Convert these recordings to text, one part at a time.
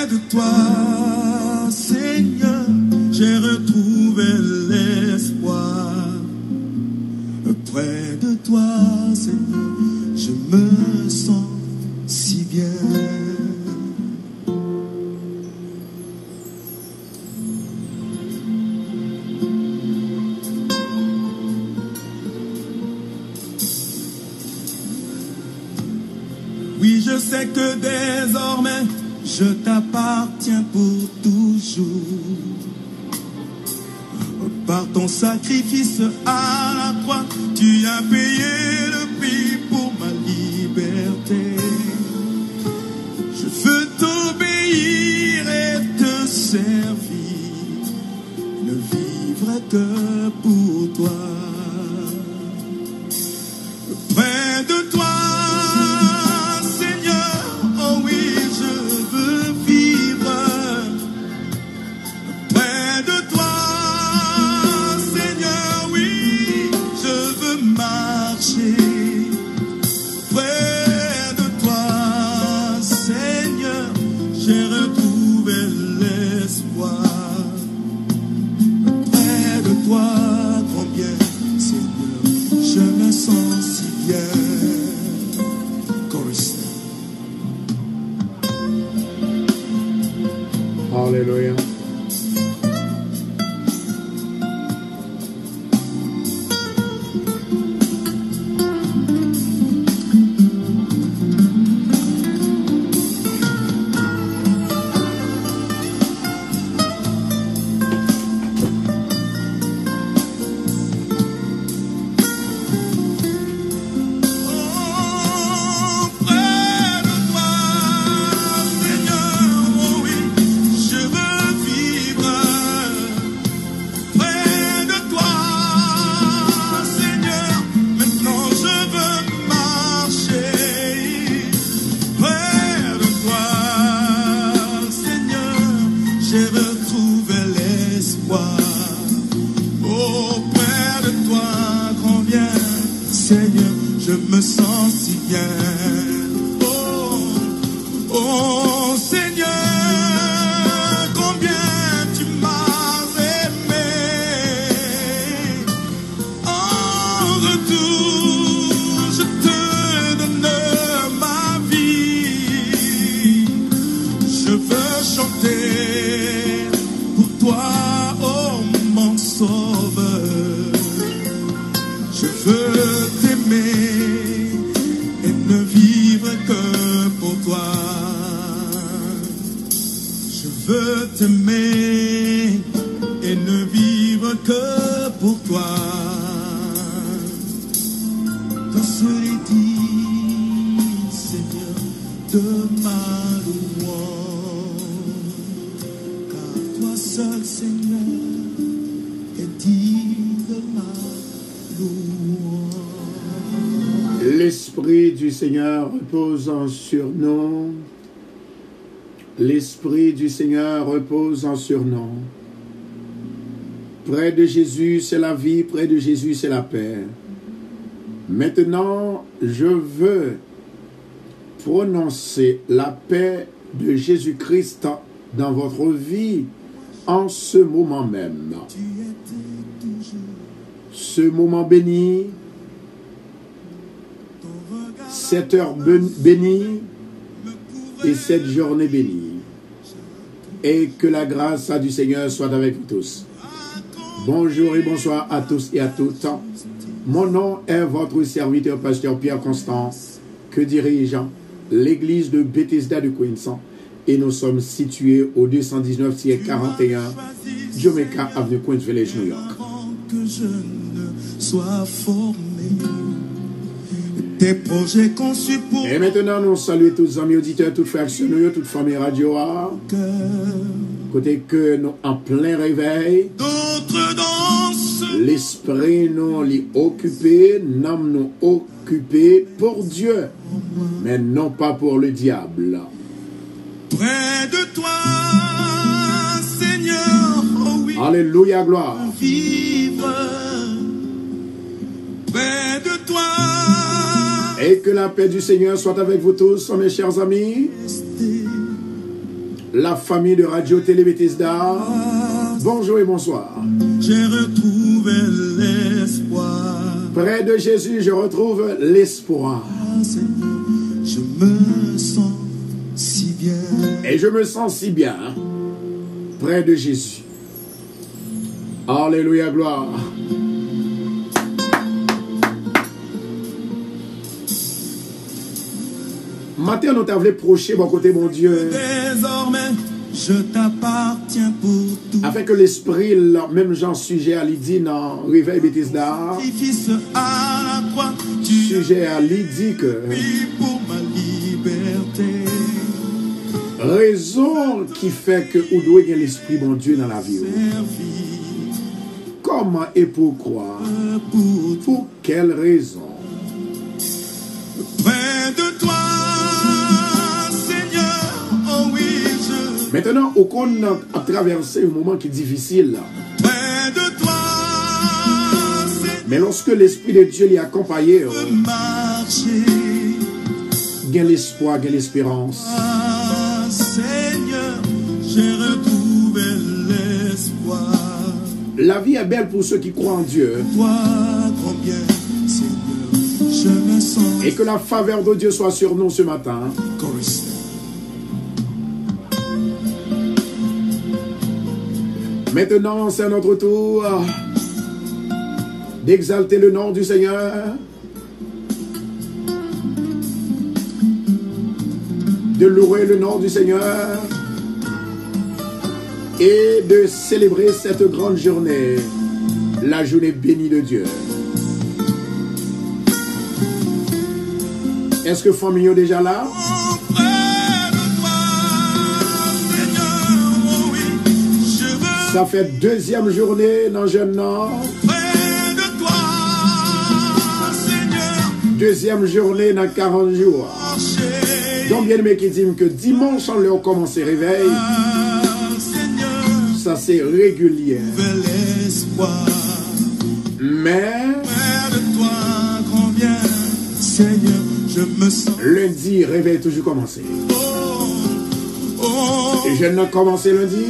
Près de toi, Seigneur, j'ai retrouvé l'espoir. Près de toi, Seigneur, je me sens si bien. Oui, je sais que désormais, je t'appartiens pour toujours. Par ton sacrifice à la croix, tu as payé le prix pour ma liberté. Je veux t'obéir et te servir, ne vivre que pour toi. Près de toi, Alléluia. L'Esprit du Seigneur reposant sur nous. L'Esprit du Seigneur reposant sur nous. Près de Jésus, c'est la vie. Près de Jésus, c'est la paix. Maintenant, je veux prononcer la paix de Jésus-Christ dans votre vie en ce moment même. Ce moment béni, cette heure bénie et cette journée bénie. Et que la grâce du Seigneur soit avec vous tous. Bonjour et bonsoir à tous et à toutes. Mon nom est votre serviteur, pasteur Pierre Constant, que dirige l'église de Bethesda de Queens. Et nous sommes situés au 219-41 Jamaica Avenue, Queens Village, New York. Que je ne sois formé. Des projets conçus pour... Et maintenant, nous saluons tous les amis auditeurs, toutes frères nous, toute famille radio. Côté que nous en plein réveil. D'autres dansent. L'esprit nous l'y occupé, l'âme nous occupé pour Dieu, mais non pas pour le diable. Près de toi, Seigneur, oh oui. Alléluia, gloire. Vivre près de toi. Et que la paix du Seigneur soit avec vous tous, mes chers amis. La famille de Radio Télé Bethesda, bonjour et bonsoir. J'ai retrouvé l'espoir. Près de Jésus, je retrouve l'espoir. Seigneur, je me sens si bien. Et je me sens si bien près de Jésus. Alléluia, gloire. Matin, nous t'avons proché, mon côté, mon Dieu. Désormais, je t'appartiens pour tout. Afin que l'esprit, même Jean sujet à Lydie dans Réveil Bethesda, Sacrifice à la croix, tu sujet à Lydie que vis pour ma liberté. raison qui fait que vous doit gagner l'esprit, mon Dieu, dans la vie. Servi Comment et pourquoi? pour Pour quelle raison? près de toi, Seigneur. Oh oui, je Maintenant, au qu'on a traversé un moment qui est difficile, près de toi, Seigneur. mais lorsque l'Esprit de Dieu l'y accompagné, Marcher, il y a l'espoir, il y a l'espérance. Seigneur, j'ai retrouvé l'espoir. La vie est belle pour ceux qui croient en Dieu. Toi, combien, Seigneur, je me sens Et que la faveur de Dieu soit sur nous ce matin. choriste. Maintenant, c'est à notre tour d'exalter le nom du Seigneur. De louer le nom du Seigneur. Et de célébrer cette grande journée, la journée bénie de Dieu. Est-ce que famille est déjà là? Près de toi, Seigneur, oh oui, je veux Ça fait deuxième journée dans Jeune Nord. près de toi, Seigneur, Deuxième journée dans 40 jours. marcher. Donc bien aimé qui dit que dimanche on leur commence réveil. Seigneur, Ça c'est régulier. fais l'espoir. Mais Près de toi, combien, Seigneur, je me sens. lundi, réveil toujours commencé. Oh, Et je n'ai commencé lundi.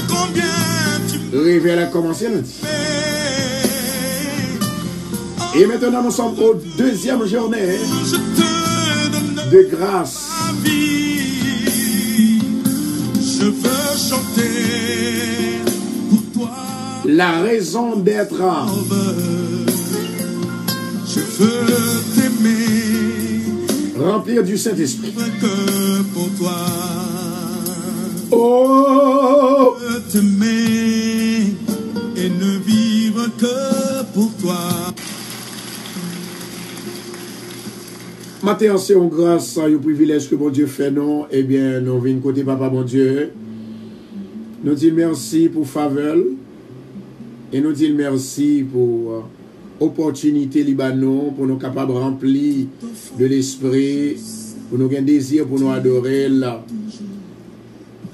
combien tu Réveil a commencé lundi. m'aimes. Et maintenant nous sommes aux deuxième journée Je te donne de grâce. ma vie. Je veux chanter pour toi. La raison d'être. Je veux t'aimer Remplir du Saint-Esprit. que pour toi. Oh! Je veux t'aimer et ne vivre que pour toi. Matin, c'est une grâce, un privilège que mon Dieu fait, non? Eh bien, nous venons côté Papa, mon Dieu. Nous disons merci pour faveur. Et nous disons merci pour opportunité Libanon, pour nous capables de remplir de l'esprit, pour nous avoir un désir, pour nous adorer. Là.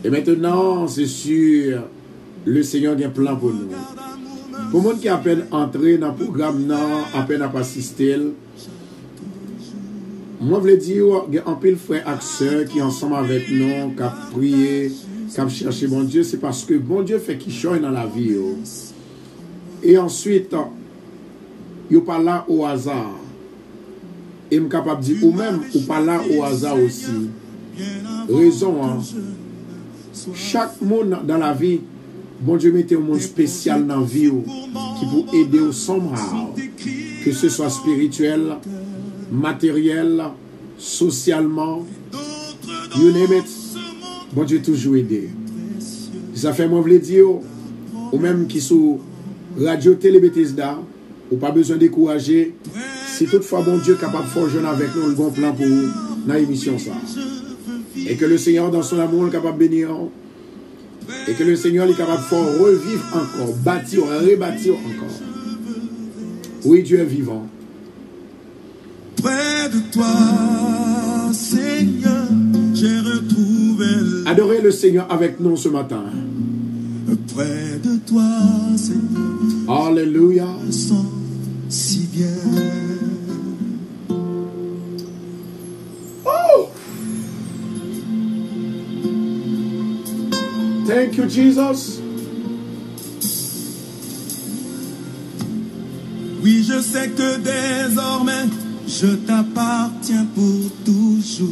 Et maintenant, c'est sûr, le Seigneur a un plan pour nous. Pour les gens qui à peine entré dans le programme, non, à peine à assister, moi, je veux dire, il y a un peu de frères et sœurs qui ensemble avec nous, qui ont prié, qui ont cherché bon Dieu. C'est parce que bon Dieu fait qu'il change dans la vie. Et ensuite, il n'est pas là au hasard. Et je suis capable de dire, ou même, ou pas là au hasard aussi. Raison, hein. Chaque monde dans la vie, bon Dieu mettait un monde spécial dans la vie qui peut aider au somehow, que ce soit spirituel, matériel, socialement, you name it, bon Dieu toujours aidé. Ça fait moi vous dire, ou même qui sont Radio Télé Bethesda, ou pas besoin de décourager, si toutefois bon Dieu est capable de faire jeune avec nous le bon plan pour vous dans l'émission ça. Et que le Seigneur dans son amour est capable de bénir, et que le Seigneur est capable de faire revivre encore, bâtir, rebâtir encore. Oui, Dieu est vivant. Près de toi, Seigneur, j'ai retrouvé Adorez le Seigneur avec nous ce matin. près de toi, Seigneur, Alléluia. je me sens si bien. Oh! Thank you, Jesus. Oui, je sais que désormais, je t'appartiens pour toujours.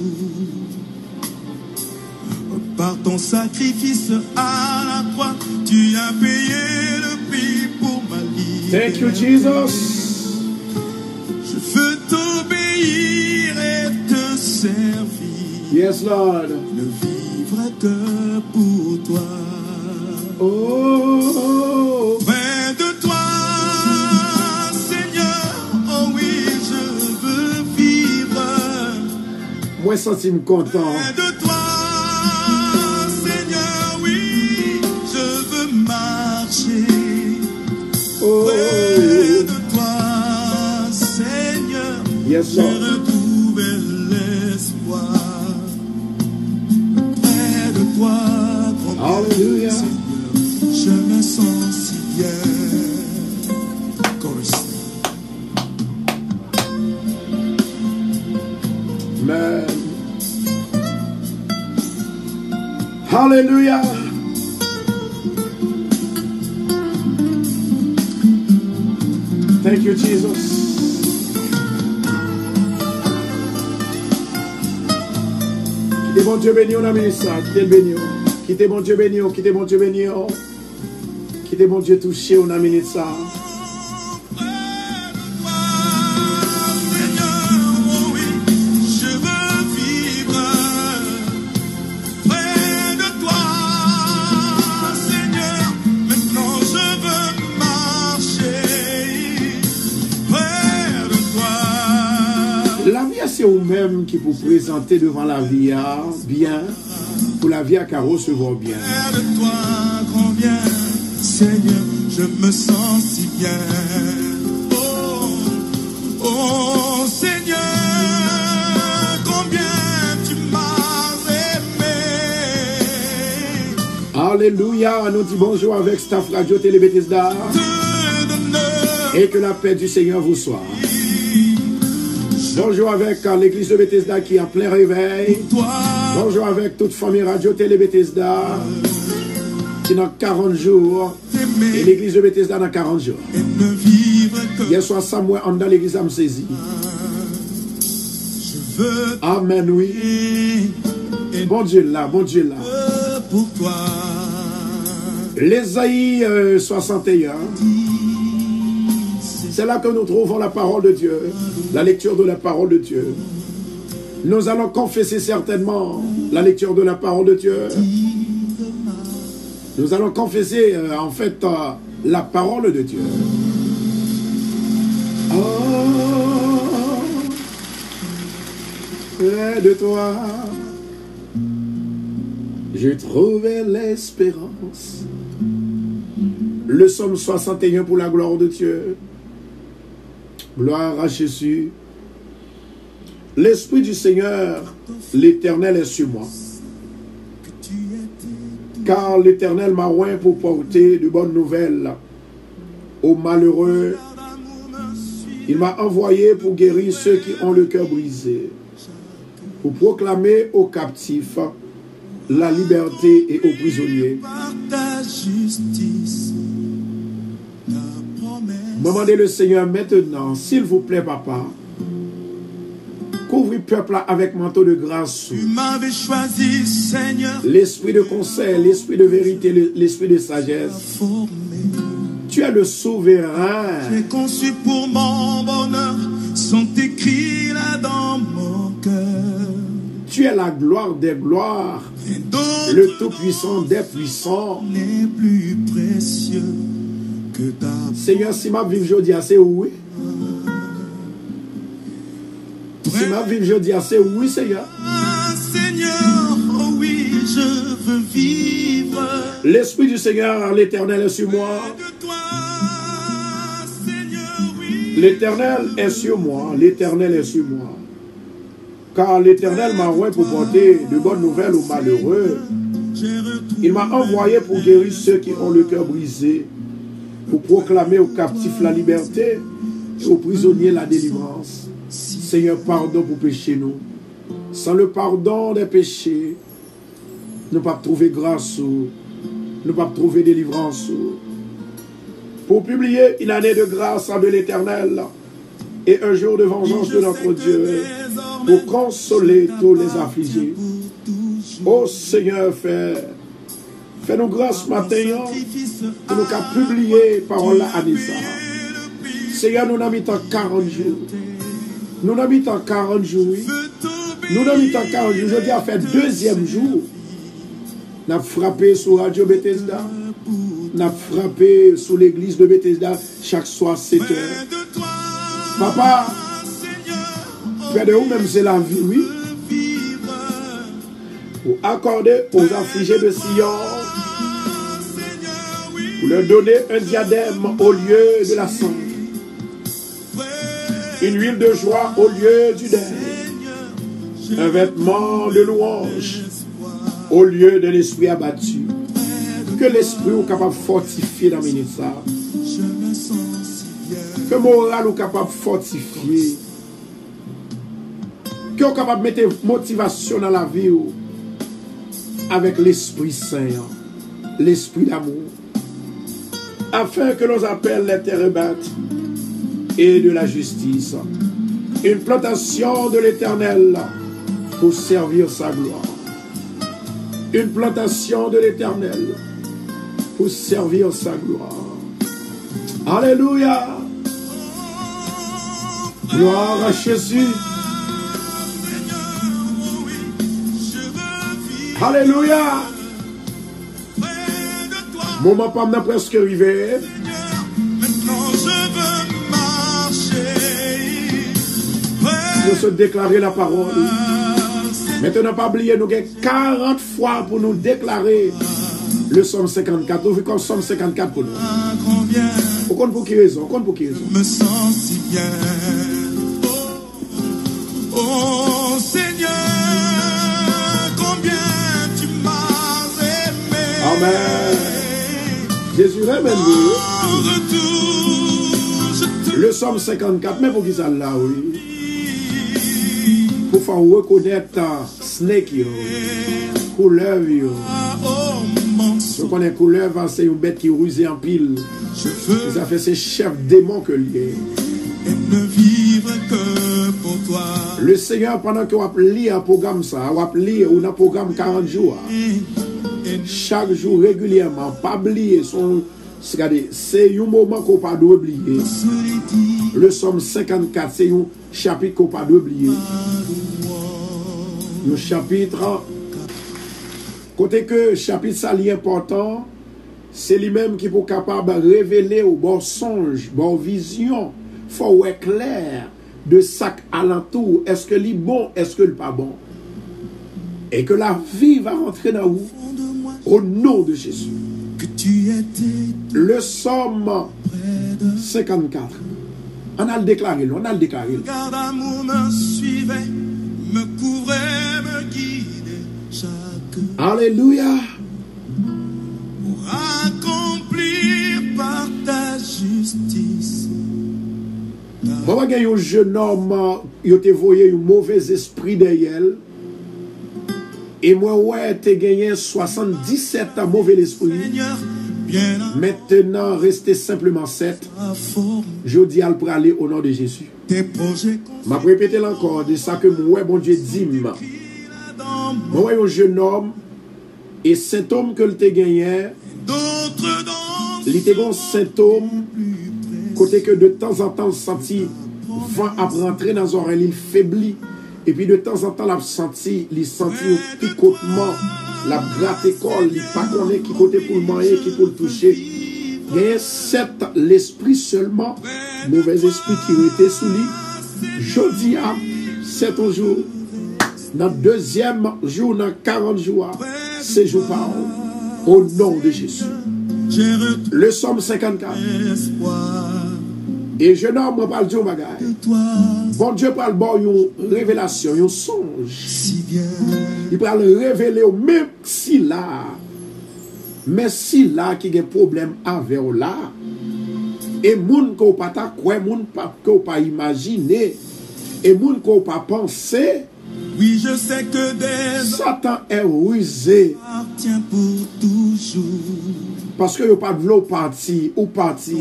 Par ton sacrifice à la croix, tu as payé le prix pour ma liberté. Thank you, Jesus. Je veux t'obéir et te servir. Yes, Lord. Ne vivre que pour toi. Oh, Près de toi, Seigneur, oh oui, je veux vivre. moi, senti-moi content. Près de toi, Seigneur, oui, je veux marcher. Oh, Près de toi, Seigneur, yes, j'ai Lord. retrouvé l'espoir. Près de toi, grand Hallelujah. Seigneur, je me sens si bien. Chorus. Amen. Hallelujah. Thank you, Jesus. Quittez mon Dieu béni, on a mis ça. Quittez le béni. Quittez mon Dieu béni, quittez mon Dieu béni. Quittez mon Dieu touché, on a mis ça. La vie, c'est vous-même qui vous présentez devant la vie bien, pour la vie à recevoir bien. De toi, grand bien, Seigneur, je me sens si bien. Oh, oh, Seigneur, combien tu m'as aimé. Alléluia, nous disons bonjour avec Staff Radio Télé Bethesda. Et que la paix du Seigneur vous soit. Bonjour avec l'église de Bethesda qui est en plein réveil. Bonjour avec toute famille Radio Télé Bethesda qui dans 40 jours. Et l'église de Bethesda dans 40 jours. Hier soir, Samuel en dans l'église a me saisi. Amen, oui. Bon Dieu là, bon Dieu là. L'Ésaïe 61. C'est là que nous trouvons la parole de Dieu, la lecture de la parole de Dieu. Nous allons confesser certainement la lecture de la parole de Dieu. Nous allons confesser en fait la parole de Dieu. Oh, près de toi, j'ai trouvé l'espérance. Le psaume 61 pour la gloire de Dieu. Gloire à Jésus. L'Esprit du Seigneur, l'Éternel est sur moi. Car l'Éternel m'a oint pour porter de bonnes nouvelles aux malheureux. Il m'a envoyé pour guérir ceux qui ont le cœur brisé, pour proclamer aux captifs la liberté et aux prisonniers. Demandez le Seigneur maintenant, s'il vous plaît, papa, couvre le peuple avec manteau de grâce. Tu m'avais choisi, Seigneur. L'esprit de conseil, l'esprit de vérité, l'esprit de sagesse. Tu es le souverain. J'ai conçu pour mon bonheur, sont écrits là dans mon cœur. Tu es la gloire des gloires, le tout-puissant des puissants. N'est plus précieux que ta Seigneur, si ma vie aujourd'hui, c'est oui. Si ma vie aujourd'hui, c'est oui, Seigneur. Seigneur, oh oui, je veux vivre. L'Esprit du Seigneur, l'Éternel est sur moi. L'Éternel est sur moi. L'Éternel est sur moi. Car l'Éternel m'a oint pour porter de bonnes nouvelles aux malheureux. Il m'a envoyé pour guérir ceux qui ont le cœur brisé, pour proclamer aux captifs la liberté et aux prisonniers la délivrance. Seigneur, pardon pour pécher nous. Sans le pardon des péchés, nous ne pouvons pas trouver grâce nous ne pouvons pas trouver délivrance. Pour publier une année de grâce de l'Éternel et un jour de vengeance de notre Dieu, pour consoler tous les affligés. Ô Seigneur, fais-nous grâce matin pour nous publier parole à Anissa. Seigneur, nous n'avons mis en 40 jours. Nous n'avons mis en 40 jours. Nous n'avons mis en 40 jours. Je dis à faire deuxième jour. Nous avons frappé sur Radio Bethesda. Nous avons frappé sur l'église de Bethesda chaque soir 7 heures. Papa, près de vous même c'est la vie, oui. Pour accorder aux affligés de Sion, pour leur donner un diadème au lieu de la cendre, une huile de joie au lieu du deuil, un vêtement de louange au lieu de l'esprit abattu. Que l'esprit soit capable de fortifier dans le ministère. Que moral soit capable de fortifier. Que soit capable de mettre motivation dans la vie avec l'Esprit Saint, l'Esprit d'amour, afin que l'on appelle les térébintes et de la justice, une plantation de l'Éternel pour servir sa gloire. Une plantation de l'Éternel pour servir sa gloire. Alléluia. Gloire à Jésus. Alléluia. Moment pas maintenant presque arrivé. Maintenant je veux marcher. Nous se déclarer la parole. Maintenant, pas oublier, nous avons 40 fois pour nous déclarer le Somme 54. Nous vivons comme Somme 54 pour nous. On compte pour qui raison? On compte pour qui raison? Je me sens si bien. Oh Seigneur, combien tu m'as aimé. Amen. Jésus aime nous. Le Somme 54, mais pour qui ça là, oui? Pour faire reconnaître snake, couleur. Je connais couleur, c'est une bête qui ruse en pile. Ça fait ses chefs démons que lié. Et ne vivre que pour toi. Le Seigneur, pendant que vous lisez un programme, ça, vous lisez un programme 40 jours. Chaque jour régulièrement, pas oublier son. C'est un moment qu'on ne peut pas oublier. Le Somme 54, c'est un chapitre qu'on ne peut pas oublier. Le chapitre, côté que chapitre ça est important, c'est lui-même qui est capable de révéler au bon songe, bon vision, faut être clair de sac alentour. Est-ce que l'est bon, est-ce que le pas bon? Et que la vie va rentrer dans vous au nom de Jésus. Que tu étais le Somme 54. On a le déclaré, on a le déclaré. Car d'amour me suivait, me couvrait, me guidait chaque Alléluia. pour accomplir par ta justice. Bon, il y a un jeune homme, il a envoyé un mauvais esprit derrière. Et moi, ouais, tu as gagné 77 mauvais esprits. Maintenant, restez simplement 7. Je dis à le aller au nom de Jésus. Je vais répéter encore de ça que moi, bon Dieu, dit. Moi, un jeune homme, et cet homme que tu as gagné, il était un symptôme, côté que de temps en temps, senti vent à rentrer dans son oreille, il faiblit. Et puis de temps en temps, il a senti un picotement, la gratte école, il pas connaît qui côté pour le manger, qui pour le toucher. Il y a 7 l'esprit seulement, mauvais esprit qui était sous lui. Jeudi, c'est un jour, dans le deuxième jour, dans 40 jours, c'est jour par an, au nom de Jésus. Le Somme 54. Et jeune homme, on parle de bagaille. Bon Dieu parle de une révélation, un songe. Il parle de révéler, même si là, mais si là, qui a un problème avec là, et moun qu'on pas ta quoi, moun qu'on pas imaginer, et moun qu'on pas penser. Oui, je sais que des Satan est rusé. Parce que vous pas de l'eau parti, ou parti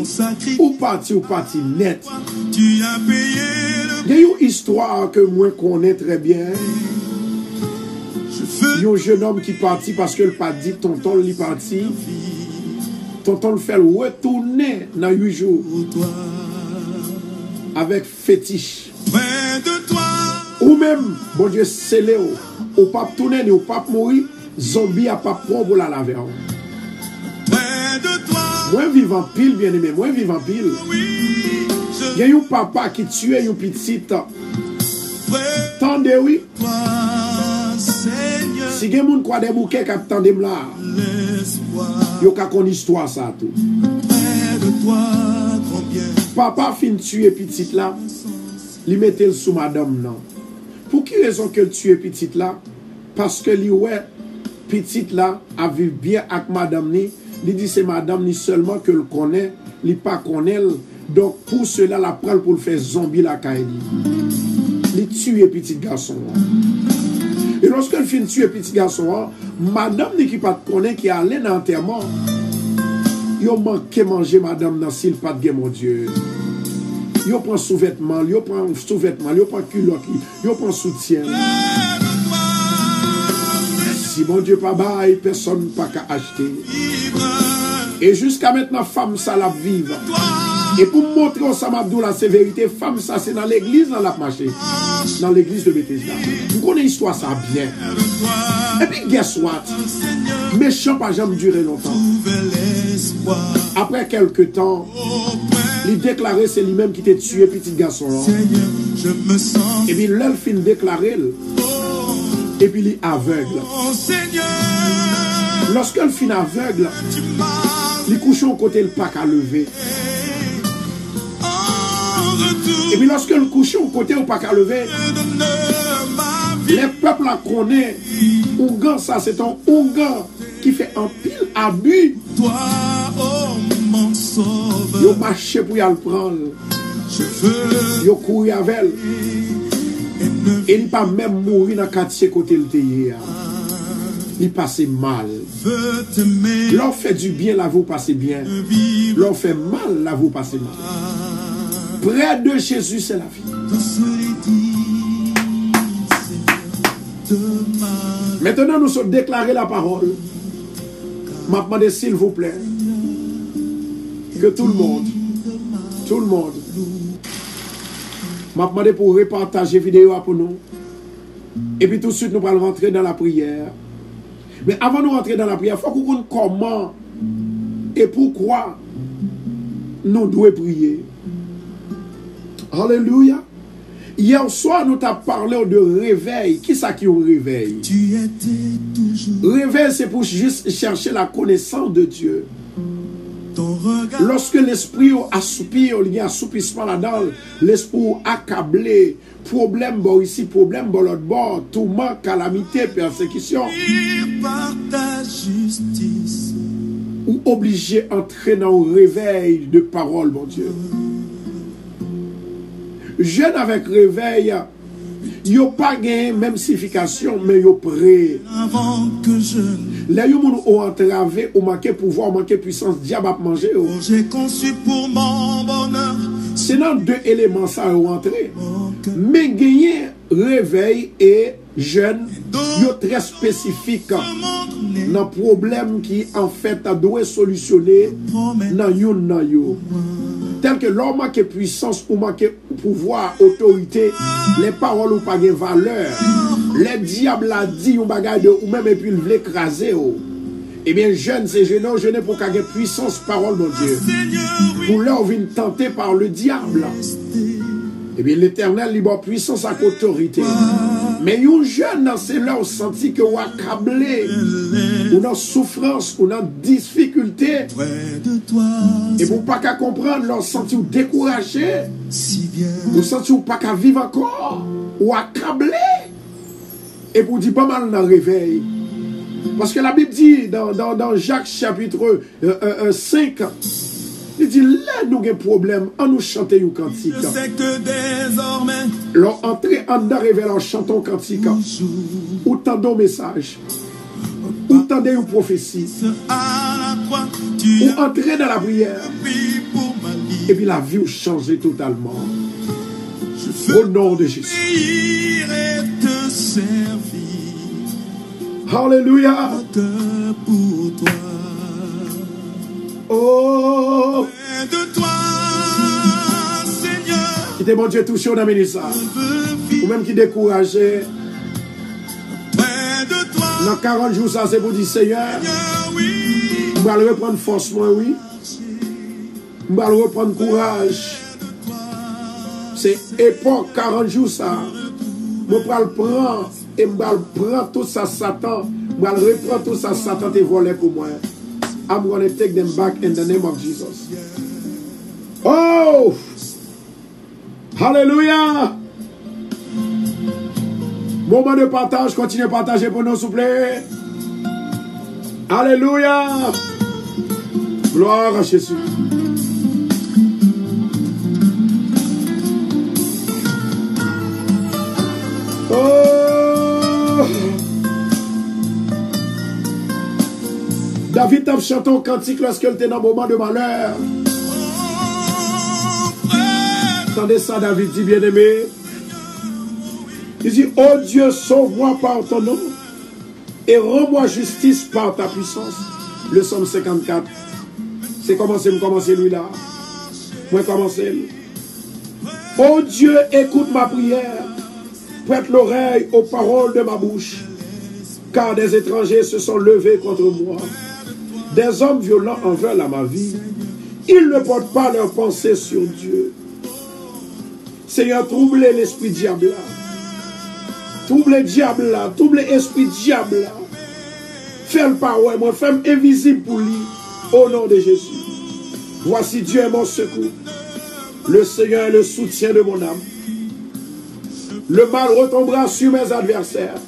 net. Tu as payé Il y a une histoire que moi connais très bien. Il y a un jeune homme qui partit parce que le pas dit tonton lui parti. Tonton le fait retourner dans 8 jours avec fétiche. près de toi. Ou même, bon Dieu, scellé ou pas tourner, ou pas mourir, zombie a pas prendre la laver. Près de toi. Moi vivant pile, bien aimé, moi vivant pile. Oui, Il y a un papa qui tue une petite. près Tendez, oui. de toi, Seigneur. Si quelqu'un moun croit des bouquets qui attendent là, L'espoir. il y a une histoire ça tout. Près de toi, combien Papa fin tuer petite là, il mettait sous madame non. Pour qui raison que tuer petite là? Parce que lui ouais petite là a vivre bien avec madame ni, il dit c'est madame ni seulement que le connaît, il pas connaît. Donc pour cela la prend pour le faire zombie la Kaili. Il tue petit garçon. Et lorsque le fin tue petit garçon, madame ni qui pas connaît qui allait dans l'enterrement. Yo manqué manger madame dans s'il pas de mon Dieu. Yo prend sous-vêtement, yo prend culotte, yo prend soutien. Si mon Dieu pas bail, personne pas qu'à acheter. Et jusqu'à maintenant, femme ça la vive. Et pour montrer au Samadou la sévérité, femme ça c'est dans l'église dans la marché. Dans l'église de Bethesda. Vous connaissez l'histoire ça bien. Et puis guess what? Méchant pas jamais duré longtemps. Après quelques temps, il déclarait c'est lui-même qui t'a tué petit garçon. Et puis l'elle fin déclaré. Et puis il est aveugle. Lorsqu'elle fin aveugle, il couche au côté le pack à lever. Et puis lorsque le couche au côté au pack à lever, les peuples la connaissent. Ougan, ça c'est un Ougan qui fait un pile abus. Toi, oh mon sauveur, Yo marché pour y aller prendre. je veux Yo couru avec elle. Et il pas même mourir dans le quartier côté le théâtre. Il passe mal. veux t'aimer, L'on fait du bien, là vous passez bien. vivre L'on fait mal, là vous passez mal. Près de Jésus, c'est la vie. dans ce lit, Seigneur, de ma Maintenant, nous sommes déclarés la parole. M'a demandé s'il vous plaît que tout le monde, m'a demandé pour repartager vidéo pour nous. Et puis tout de suite, nous allons rentrer dans la prière. Mais avant de rentrer dans la prière, il faut qu'on comprenne comment et pourquoi nous devons prier. Alléluia. Hier soir, nous t'avons parlé de réveil. Qui ça qui est un réveil? tu étais toujours Réveil, c'est pour juste chercher la connaissance de Dieu. ton regard. Lorsque l'esprit assoupir, il y a assoupissement là-dedans, l'esprit accablé, problème bon ici, problème bon l'autre bord, tourment, calamité, persécution, Par ta justice, ou obligé d'entrer dans un réveil de parole, mon Dieu. Jeune avec réveil, il n'y a pas gagné même signification, mais il y a prêt. avant que je Là, il y a des gens qui ont entravé, ou manqué pouvoir, manqué puissance, diable à manger. j'ai conçu pour mon bonheur. C'est dans deux éléments ça ont entré. Mon cœur Mais gagner réveil et jeune, il est très spécifique dans le problème qui en fait doit solutionner dans yo. Tel que l'homme manque puissance ou manque pouvoir, autorité, les paroles ou pas de valeur. Les diables a dit un bagage de ou même et puis il veut écraser. Eh bien, jeune, c'est jeune pour qu'il y ait puissance, parole, mon Dieu. Pour là, on vient tenter par le diable. Eh bien, l'Éternel libère puissance avec autorité. Mais un jeune, c'est là où senti que vous accablé, ou dans souffrance, ou dans difficulté. près de toi, Et pour pas qu'à comprendre, leur senti ou découragé, si bien ou senti ou pas qu'à vivre encore, ou accablé. Et pour dire pas mal dans le réveil. Parce que la Bible dit dans Jacques chapitre 5, il dit là nous avons un problème, on nous chanter un cantique. je sais que désormais Leur entrée en réveil en chantant un cantique. toujours Ou tendons message. Ou tendez une prophétie, ou entrez dans la prière, et puis la vie vous change totalement. Au nom de Jésus. Alléluia. Oh, de toi, Seigneur. Qui te mon Dieu touché, on a mis ça. Ou même qui découragé. Dans 40 jours, ça c'est pour dire Seigneur, je vais reprendre force, moi, oui. Je vais reprendre courage. C'est époque 40 jours, ça. Je vais le prendre et je vais prendre tout ça, Satan. Je vais reprendre tout ça, Satan, te volé pour moi. I'm going to take them back in the name of Jesus. Oh! Hallelujah! Moment de partage, continuez à partager pour nous, s'il vous plaît. Alléluia. Gloire à Jésus. Oh. David a chanté un cantique lorsqu'il était dans un moment de malheur. Entendez ça, David dit, bien-aimé. Il dit, oh Dieu, sauve-moi par ton nom et rends-moi justice par ta puissance. Le psaume 54. C'est commencé lui là. Moi commencer. Oh Dieu, écoute ma prière. Prête l'oreille aux paroles de ma bouche. Car des étrangers se sont levés contre moi. Des hommes violents en veulent à ma vie. Ils ne portent pas leurs pensées sur Dieu. Seigneur, troublez l'esprit diable là. Trouble le diable là, trouble l'esprit diable là. Fais-le pas, ouais, moi, fais-le invisible pour lui, au nom de Jésus. Voici Dieu est mon secours. Le Seigneur est le soutien de mon âme. Le mal retombera sur mes adversaires.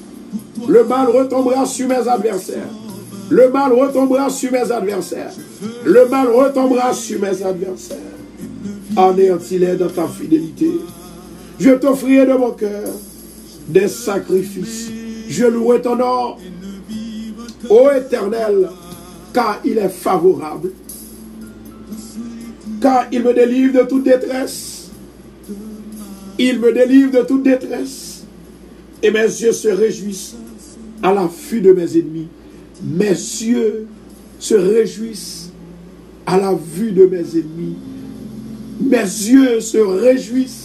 Le mal retombera sur mes adversaires. Le mal retombera sur mes adversaires. Le mal retombera sur mes adversaires. Anéantis-les dans ta fidélité. Je t'offrirai de mon cœur des sacrifices. Je louerai ton nom, ô Éternel, car il est favorable. Car il me délivre de toute détresse. Il me délivre de toute détresse. Et mes yeux se réjouissent à la vue de mes ennemis. Mes yeux se réjouissent à la vue de mes ennemis. Mes yeux se réjouissent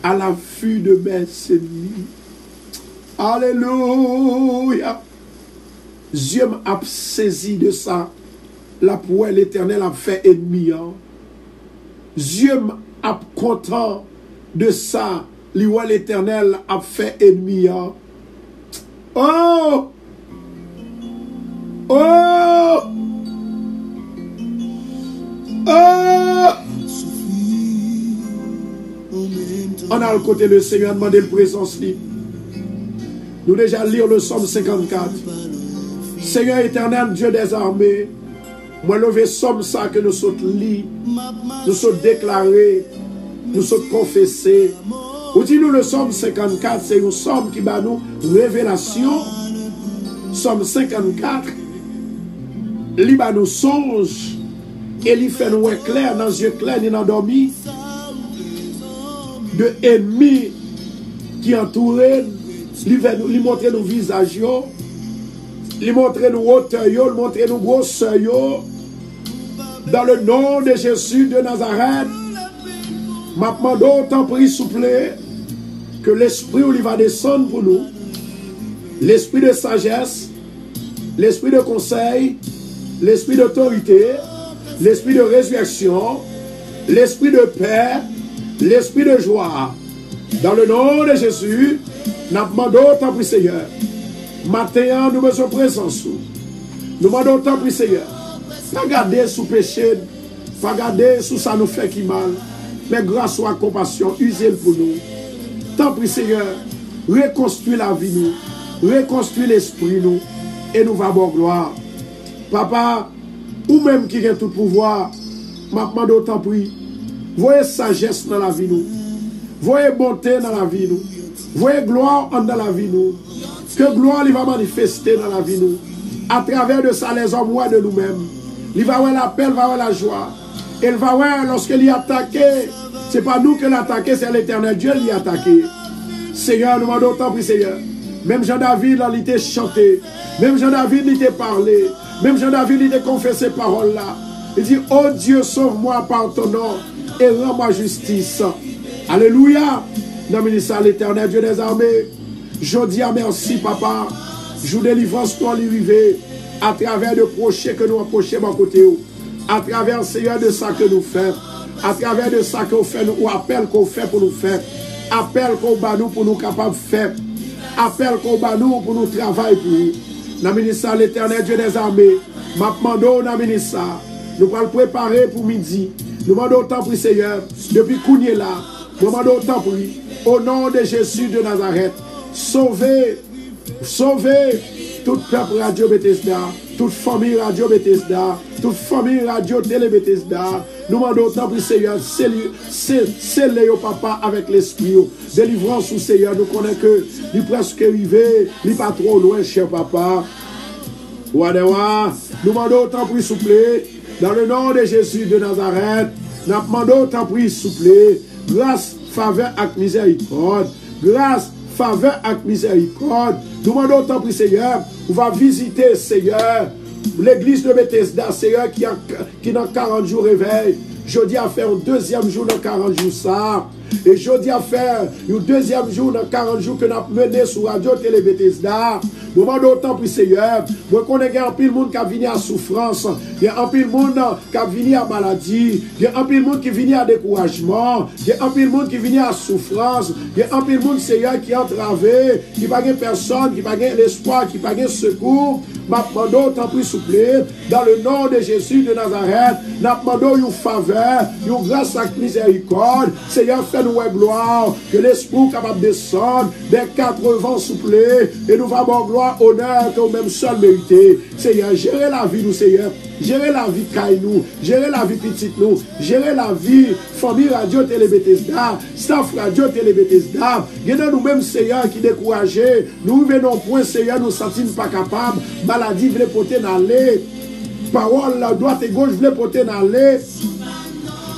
à la vue de mes ennemis. Alléluia. Dieu m'a saisi de ça. La poêle éternelle a fait ennemi. Dieu m'a content de ça. L'éternel a fait ennemi. Oh! Oh! Oh! On a le côté le Seigneur demandé le présence libre. Nous déjà lire le psaume 54. Seigneur éternel, Dieu des armées, moi lever somme ça que nous sommes lire, nous sommes déclarés, nous sommes confessés. Ou dit nous le psaume 54, c'est une somme qui va nous révélation. Psaume 54, il va nous songe et il fait nous éclair dans les yeux clairs ni dans dormi de ennemis qui entouraient, lui montrer nos visages, lui montrer nos hauteurs, lui montrer nos grosseurs. Dans le nom de Jésus de Nazareth, m'a demandé autant pris souple que l'esprit où il va descendre pour nous, l'esprit de sagesse, l'esprit de conseil, l'esprit d'autorité, l'esprit de résurrection, l'esprit de paix, l'esprit de joie. Dans le nom de Jésus, nous demandons autant pour Seigneur. Matin, nous besoin de présence. Nous demandons autant pour Seigneur. Pas garder sous péché, pas garder sous ça nous fait qui mal. Mais grâce à la compassion, usez-le pour nous. Tant pour Seigneur, reconstruis la vie nous, reconstruis l'esprit nous, et nous va bon gloire. Papa, ou même qui a tout pouvoir, m'a demandé autant pris. Voyez sagesse dans la vie nous. Voyez bonté dans la vie nous. Voyez gloire dans la vie nous. Que gloire il va manifester dans la vie nous. À travers de ça, les hommes voient de nous-mêmes. Il va voir la paix, il va voir la joie. Et il va voir lorsqu'il est attaqué. Ce n'est pas nous qui l'attaqué, c'est l'éternel Dieu qui l'a attaqué. Seigneur, nous demandons autant, oui, Seigneur. Même Jean-David, il était chanté. Même Jean-David, il était parlé. Même Jean-David, il était confessé ces paroles-là. Il dit, oh Dieu, sauve-moi par ton nom et rends-moi justice. Alléluia. Dans le ministère de l'éternel Dieu des armées, je dis merci, papa. Je vous délivrance pour l'arrivée à travers le projet que nous approchons à côté. À travers, Seigneur, de ça que nous faisons. À travers de ça qu'on fait, ou appel qu'on fait pour nous faire. Appel qu'on bat nous pour nous capables de faire. Appel qu'on bat nous pour nous travailler pour nous. Dans le ministère de l'éternel Dieu des armées, ma demandons dans le ministère, nous allons préparer pour midi. Nous demandons autant pour Seigneur, depuis qu'on est là, nous demandons autant pour lui. Au nom de Jésus de Nazareth, sauvez toute peuple Radio Bethesda, toute famille Radio Bethesda, toute famille Radio Télé Bethesda. Nous demandons autant pour Seigneur, scellez au papa avec l'esprit. Délivrance au Seigneur, nous connaissons que il est presque arrivé, il n'est pas trop loin, cher papa. Wadewa, nous demandons autant pour s'il vous plaît, dans le nom de Jésus de Nazareth, nous demandons autant pour s'il vous plaît, grâce, faveur et miséricorde, grâce, faveur et miséricorde. Nous demandons autant pour Seigneur, on va visiter Seigneur, l'église de Bethesda, Seigneur, qui dans 40 jours réveille. Je dis à faire un deuxième jour dans 40 jours ça. Et je dis à faire un deuxième jour dans 40 jours que nous avons mené sur Radio Télé Bethesda. Nous demandons autant pour Seigneur. Moi, qu'on ait un pile monde qui a venu à souffrance. Il y a un pile monde qui a venu à maladie. Il y a un pile monde qui vient à découragement. Il y a un pile monde qui vient à souffrance. Il y a un pile monde, Seigneur, qui est entravé, qui n'a pas personne, qui n'a pas l'espoir, qui n'a pas secours. Nous demandons autant pour s'il vous plaît. Dans le nom de Jésus de Nazareth, nous demandons une faveur, une grâce et miséricorde. Seigneur, fais-nous gloire, que l'esprit capable de descendre des 80 s'il vous plaît. Et nous avons gloire, honneur, que nous-mêmes seuls mériter. Seigneur, gérez la vie, nous, Seigneur. Gérez la vie caille nous, gérez la vie petite nous, gérez la vie famille Radio Télé Bethesda, staff Radio Télé Bethesda. Gardez nous-mêmes, Seigneur, qui découragés. Nous venons point, Seigneur, nous sentir pas capables. Maladie, voulez porter dans l'air. Parole, la droite et gauche, voulez porter dans l'air.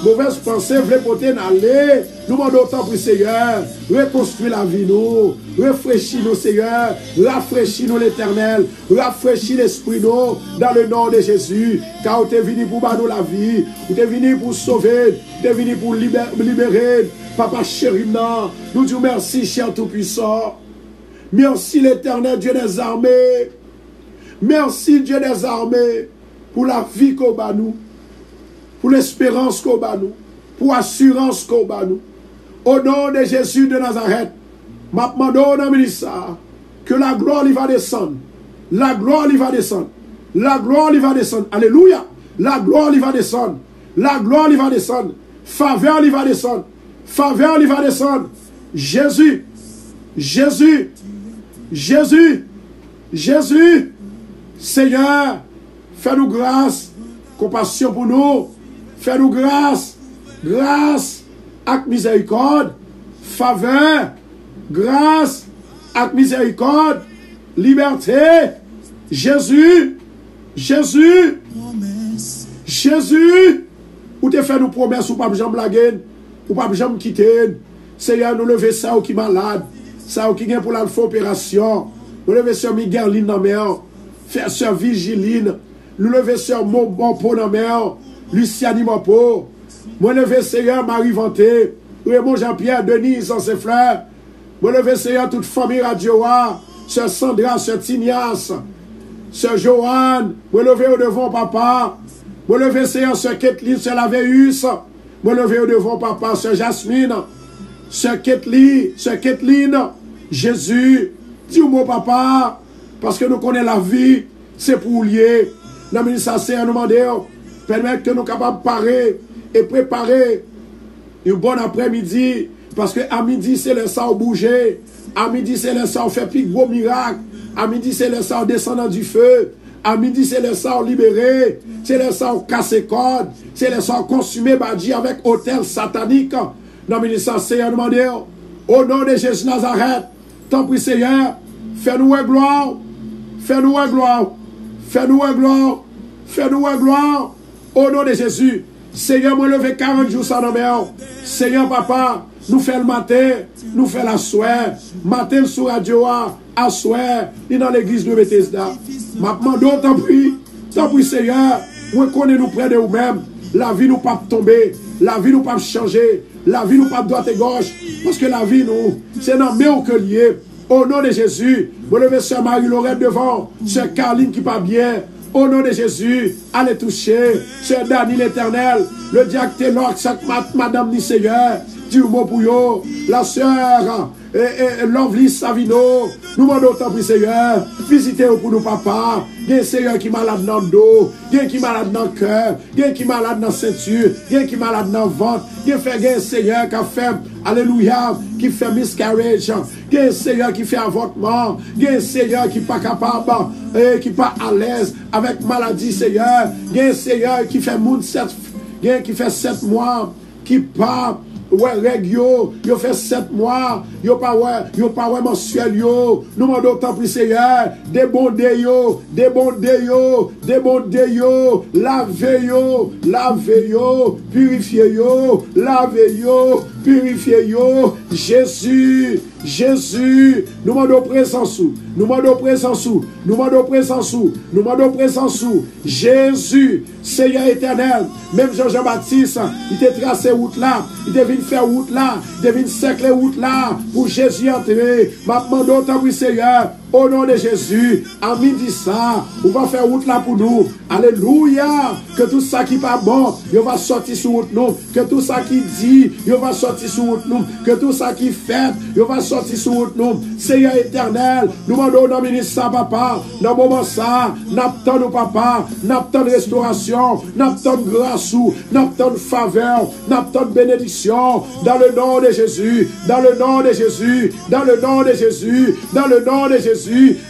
Mauvaise pensée, voulez porter dans l'air. Nous demandons autant pour Seigneur, reconstruire la vie nous, rafraîchis nous Seigneur, rafraîchis-nous l'Éternel, rafraîchis l'Esprit nous, dans le nom de Jésus, car tu es venu pour nous la vie, tu es venu pour sauver, tu es venu pour libérer, Papa chéri, nous disons merci, cher Tout-Puissant, merci l'Éternel Dieu des armées, merci Dieu des armées, pour la vie qu'on bat nous, pour l'espérance qu'on bat nous, pour l'assurance qu'on bat nous. Au nom de Jésus de Nazareth, ma demande au ministère que la gloire lui va descendre. La gloire lui va descendre. La gloire lui va descendre. Alléluia. La gloire lui va descendre. La gloire lui va descendre. Faveur lui va descendre. Faveur lui va descendre. Jésus. Jésus. Jésus. Jésus. Seigneur, fais-nous grâce. Compassion pour nous. Fais-nous grâce. Grâce. Avec miséricorde, faveur, grâce, avec miséricorde, liberté, Jésus, Jésus, Jésus, ou te fait nous promesses, ou pas jamais blaguer, ou pas jamais quitter, Seigneur, nous lever ça ou qui malade, ça ou qui vient pour la opération, nous lever sur Migueline dans mer, faire sur Vigiline, nous lever sur mon bon pot dans mer, Luciani Mopo, moi levé Seigneur Marie Vanté, Raymond Jean-Pierre, Denise, sans ses frères. Moi levé Seigneur toute famille Radio, Sœur Sandra, Sœur Tinias, Sœur Joanne, moi levé au devant papa. Moi levé Seigneur Sœur Kathleen, Sœur Laveus, moi levé au devant papa, Sœur Jasmine, Sœur Kathleen, Jésus, dis-moi papa, parce que nous connaissons la vie, c'est pour lier. Dans le ministère, nous demandons, permettre que nous soyons capables de parer et préparer un bon après-midi, parce que à midi c'est le sang bouger, à midi c'est le sang fait plus gros miracle, à midi c'est le sang descendant du feu, à midi c'est le sang libéré, c'est le sang casser corde, c'est le sang consumé badji avec hôtel satanique. Dans le ministère Seigneur demandé au nom de Jésus Nazareth, tant pis Seigneur, fais-nous gloire, fais-nous gloire, Fais-nous une gloire. Fais-nous une gloire. Au nom de Jésus. Seigneur, moi levé 40 jours sans nommer. Seigneur, papa, nous fait le matin, nous fait la soirée. Matin sur radio, à soir, et dans l'église de Bethesda. Maintenant, tant pis, Seigneur, nous connaissons nous près de nous-mêmes. La vie nous pas tomber, la vie nous pas changer, la vie nous pas droite et gauche. Parce que la vie, nous, c'est dans mes que lié. Au nom de Jésus, vous levez Sœur Marie-Laurette devant, Sœur Carline qui pas bien. Au nom de Jésus, allez toucher, Sœur Dani l'Éternel, le diacre Télor, Madame ni Seigneur, du mot pour yo, la Sœur Lovely Savino, nous demandons autant pour Seigneur, visitez-vous pour nous papa, il y a un Seigneur qui est malade dans le dos, il y a un qui est malade dans le cœur, il y a un qui est malade dans la ceinture, il y a un qui est malade dans le ventre, il y a un Seigneur qui a fait, alléluia, qui fait miscarriage, il y a un Seigneur qui fait avortement, il y a un Seigneur qui n'est pas capable, qui n'est pas à l'aise avec maladie, Seigneur, il y a un Seigneur qui fait monde 7 mois, qui part. Ouais, règle yo fait 7 mois, yo pas ouais mensuel yo, nous demandons tant plus Seigneur, débondez yo, lavez yo, purifiez yo, lavez yo, purifiez yo, Jésus, nous demandons présence sous, Jésus, Seigneur éternel, même Jean-Baptiste, il t'a tracé route là, il devait faire route là, il devait cercler route là, pour Jésus entrer, maintenant d'autant oui Seigneur, au nom de Jésus, à midi ça, on va faire route là pour nous, alléluia, que tout ça qui n'est pas bon, il va sortir sur route nous, que tout ça qui dit, il va sortir sur route nous, que tout ça qui fait, il va sortir sur route nous, Seigneur éternel, nous demandons dans le ministre ça papa, dans le moment ça, n'attend nous papa, n'attend restauration, n'attend grâce, n'attend faveur, n'attend bénédiction, dans le nom de Jésus, dans le nom de Jésus, dans le nom de Jésus, dans le nom de Jésus,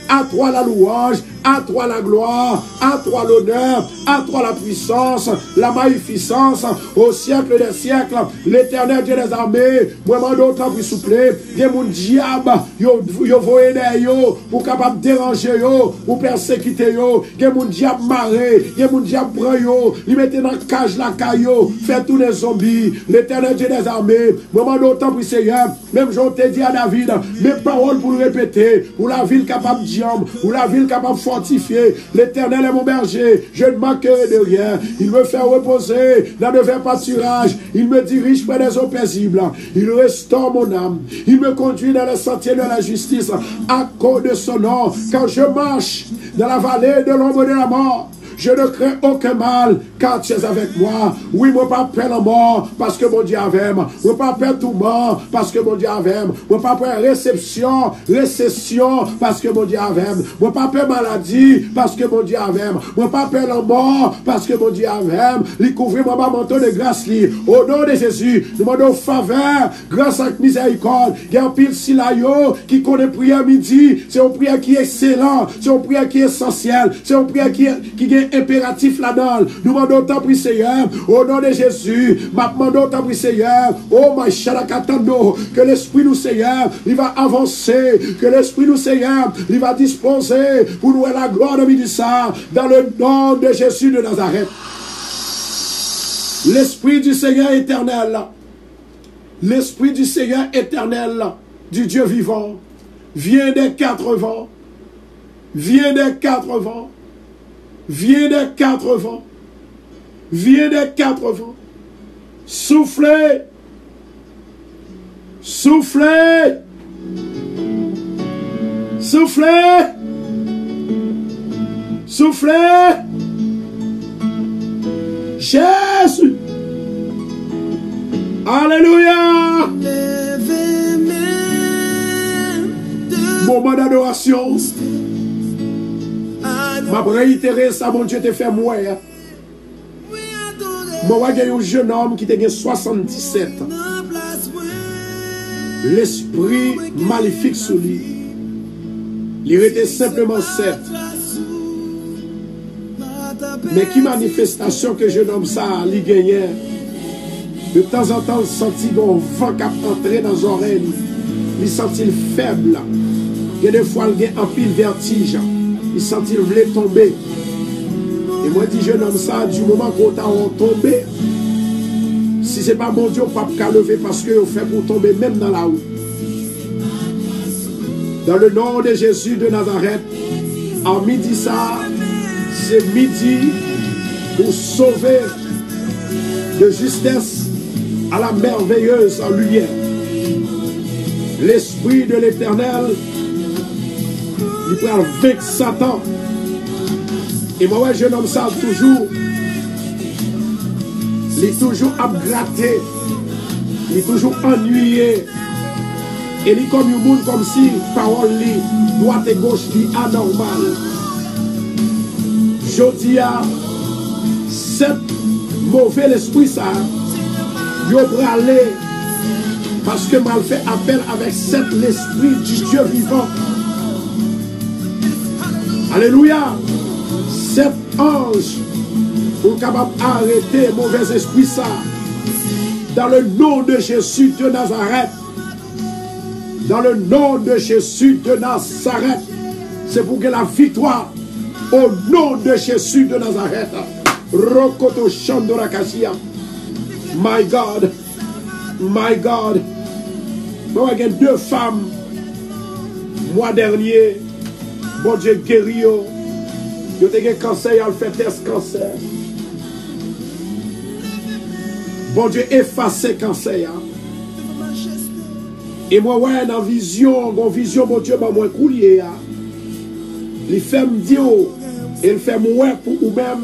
à toi la louange, à toi la gloire, à toi l'honneur, à toi la puissance, la magnificence, au siècle des siècles, l'éternel Dieu des armées, moi m'en d'autant plus souple, il y a mon diable, yo voyez yo, pour capable déranger yo, pour persécuter yo, il y a mon diable maré, il y a mon diable prend yo, il mette dans cage la caillou, fait tous les zombies, l'éternel Dieu des armées, moi m'en d'autant plus Seigneur, même j'en t'ai dit à David, mes paroles pour le répéter, pour la ville capable d'homme, pour la ville capable fortifiée, l'éternel est mon berger, je ne manquerai de rien, il me fait reposer dans de verts pâturages, il me dirige près des eaux paisibles, il restaure mon âme, il me conduit dans les sentiers de la justice, à cause de son nom, quand je marche dans la vallée de l'ombre de la mort, je ne crains aucun mal, car tu es avec moi. Oui, moi pas peur la mort, parce que mon Dieu avait. Moi pas peur tout mort, parce que mon Dieu avait. Moi pas peur récession, parce que mon Dieu avait. Moi pas peur maladie, parce que mon Dieu avait. Moi pas peur la mort, parce que mon Dieu avait. Lui couvrir mon manteau de grâce. Au nom de Jésus, nous demandons faveur, grâce à miséricorde. Il y a un pile silayo qui connaît prière midi. C'est une prière qui est excellente, c'est une prière qui est essentielle, c'est une prière qui est impératif là-dedans. Nous demandons tant pour Seigneur, au nom de Jésus, nous demandons tant pour Seigneur, oh my Shalakatando, que l'Esprit nous Seigneur, il va avancer, que l'Esprit nous Seigneur, il va disposer pour nous la gloire de Midissa, dans le nom de Jésus de Nazareth. L'Esprit du Seigneur éternel, l'Esprit du Seigneur éternel, du Dieu vivant, vient des 4 vents, vient des 4 vents, viens des 4 vents. Viens des 4 vents. Soufflez. Soufflez. Soufflez. Soufflez. Jésus. Alléluia. Moment d'adoration. Ma réitéré ça, mon Dieu te fait mourir. Moi, il y a un jeune homme qui a 77 ans. L'esprit maléfique sur lui. Il était simplement 7. Mais qui manifestation que jeune homme ça, il gagnait. De temps en temps, il sentit un vent qui entrait dans les oreilles. Il sentit faible. Il y a des fois, il y a un pile vertige. Il sentit le voulait tomber. Et moi, dis jeune homme, ça, du moment qu'on t'a tombé, si ce n'est pas mon Dieu, pas qu'à lever parce que vous fait pour tomber même dans la route. Dans le nom de Jésus de Nazareth, en midi ça, c'est midi pour sauver de justesse à la merveilleuse lumière. L'Esprit de l'Éternel, il peut avec Satan. Et moi, je nomme ça toujours. Il est toujours upgradé. Il est toujours ennuyé. Et il est comme un monde comme si parole li, droite et gauche li anormal. Je dis à cette mauvais esprit ça, il va aller parce que mal fait appel avec cet l'esprit du Dieu vivant. Alléluia. Cet ange pour capable arrêter mauvais esprit ça dans le nom de Jésus de Nazareth. Dans le nom de Jésus de Nazareth. C'est pour que la victoire au nom de Jésus de Nazareth. Rokoto Shandora Kashia. My God. My God. Moi, j'ai deux femmes. Mois dernier, bon Dieu guéri. Yo te gen cancer, il fait test cancer. Bon Dieu effacé cancer. Et moi, ouais, dans vision, mon Dieu, moi, coulier. Il fait me dire, et il fait moi pour vous-même.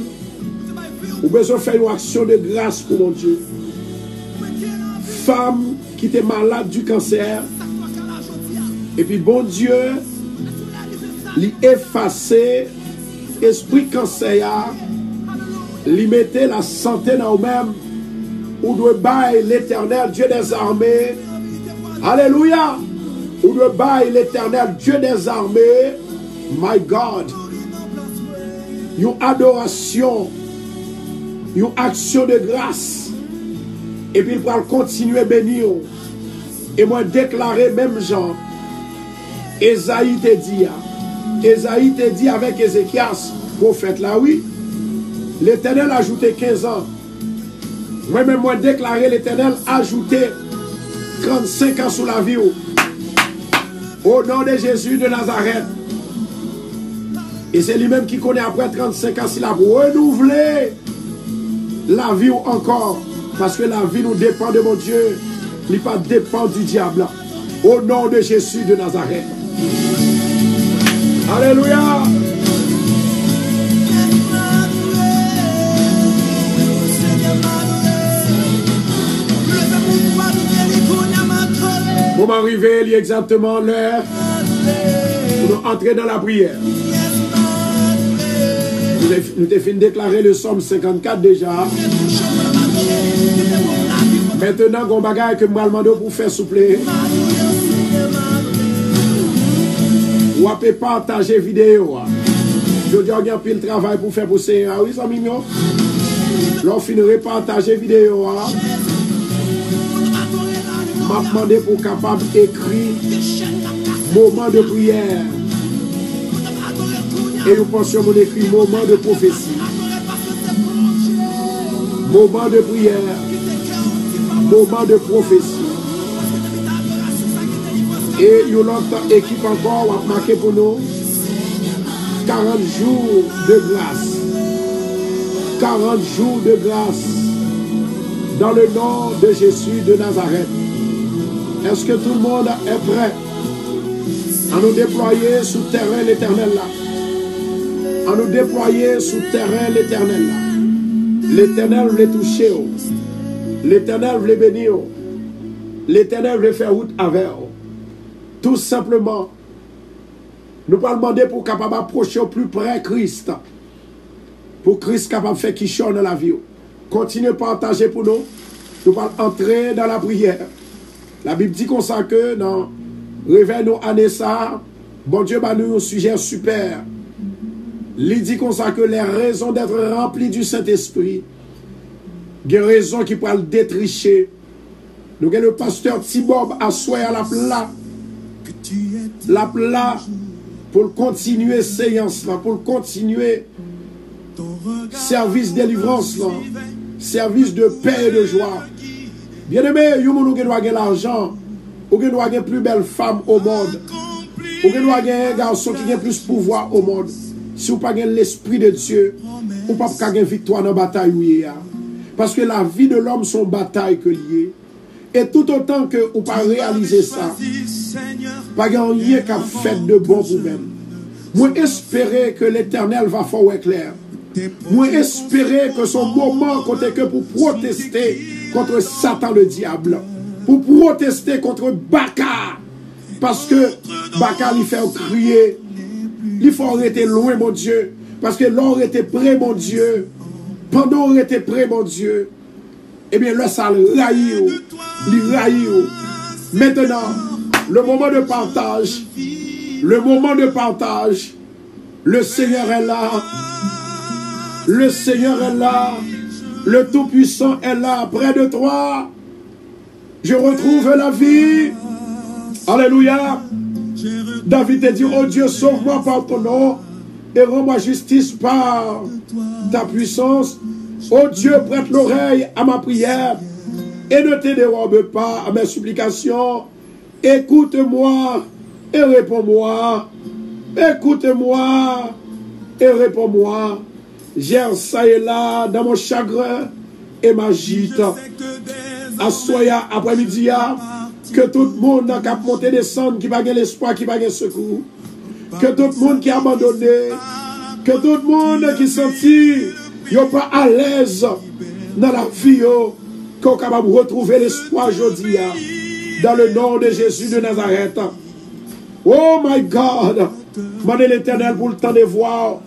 Vous besoin de faire une action de grâce pour mon Dieu. Femme qui était malade du cancer. Et puis, bon Dieu, il effacé esprit cancer, il mettait la santé dans vous-même. Ou doit bailler l'Éternel, Dieu des armées. Alléluia. Ou doit bailler l'Éternel, Dieu des armées. My God. Une adoration. Une action de grâce. Et puis il va continuer à bénir. Et moi déclarer même Jean. Esaïe te dit. Esaïe te dit avec Ézéchias, prophète là, oui. L'Éternel a ajouté 15 ans. Moi-même, moi déclaré l'Éternel a ajouté 35 ans sous la vie. Au nom de Jésus de Nazareth. Et c'est lui-même qui connaît après 35 ans s'il a renouvelé la vie encore. Parce que la vie nous dépend de mon Dieu. Il ne dépend pas du diable. Au nom de Jésus de Nazareth. Alléluia. Pour m'arriver, il y a exactement l'heure pour nous entrer dans la prière. Nous avons fini de déclarer le psaume 54 déjà. Maintenant, on bagaille que je vais demander pour faire souple. Ou à peut partager vidéo. Je dis qu'il y a un peu de travail pour faire pour ça. Oui, ça mignon. Là, on finirait partager vidéo. M'a demandé pour capable d'écrire moment de prière. Et nous pensons qu'on écrit moment de prophétie. Moment de prière. Moment de prophétie. Et il y a l'autre équipe encore a marqué pour nous 40 jours de grâce. 40 jours de grâce. Dans le nom de Jésus de Nazareth. Est-ce que tout le monde est prêt à nous déployer sous terrain l'Éternel là? À nous déployer sous terrain l'Éternel là. L'Éternel veut toucher. L'Éternel veut bénir. L'Éternel veut faire route avec. Tout simplement, nous allons demander pour capable approcher au plus près Christ. Pour Christ capable de faire qui chante dans la vie. Continuez à partager pour nous. Nous allons entrer dans la prière. La Bible dit comme ça que dans Réveil nous Anessa, bon Dieu va nous un sujet super. Il dit comme ça que les raisons d'être remplis du Saint-Esprit, des raisons qui peuvent le détricher. Nous avons le pasteur Thibaub assoyé à la plat. La plat pour continuer séance, pour continuer service délivrance, là. Service de paix et de joie. Bien-aimé, vous doit gagner l'argent, vous doit gagner plus belle femme au monde, vous doit gagner un garçon qui a plus pouvoir au monde. Si vous n'avez pas l'esprit de Dieu, vous n'avez pas gagner victoire dans la bataille. Parce que la vie de l'homme sont bataille que liée. Et tout autant que vous pas réaliser ça, pas gagner qu'à faire de bon pour vous-même. Moi espérer que l'Éternel va faire clair. Moi espérer que son moment côté que pour protester contre Satan le diable, pour protester contre Baka, parce que Baka lui fait crier, il faut arrêter loin mon Dieu, parce que l'on était près mon Dieu, pendant on était près mon Dieu, eh bien là ça le raille. Maintenant, le moment de partage, le Seigneur est là, le Seigneur est là, le Tout-Puissant est là, près de toi. Je retrouve la vie. Alléluia. David a dit, oh Dieu, sauve-moi par ton nom et rends-moi justice par ta puissance. Oh Dieu, prête l'oreille à ma prière et ne te dérobe pas à mes supplications. Écoute-moi et réponds-moi. Écoute-moi et réponds-moi. J'ai ça et là dans mon chagrin et ma gîte. Assoya après-midi, que tout le monde qui a monté descendre, qui va gagner l'espoir, qui va gagner secours. Que tout le monde qui a abandonné, que tout le monde qui sentit, n'est pas à l'aise dans la vie, qu'on est capable de retrouver l'espoir aujourd'hui, dans le nom de Jésus de Nazareth. Oh my God, demandez l'Éternel pour le temps de voir.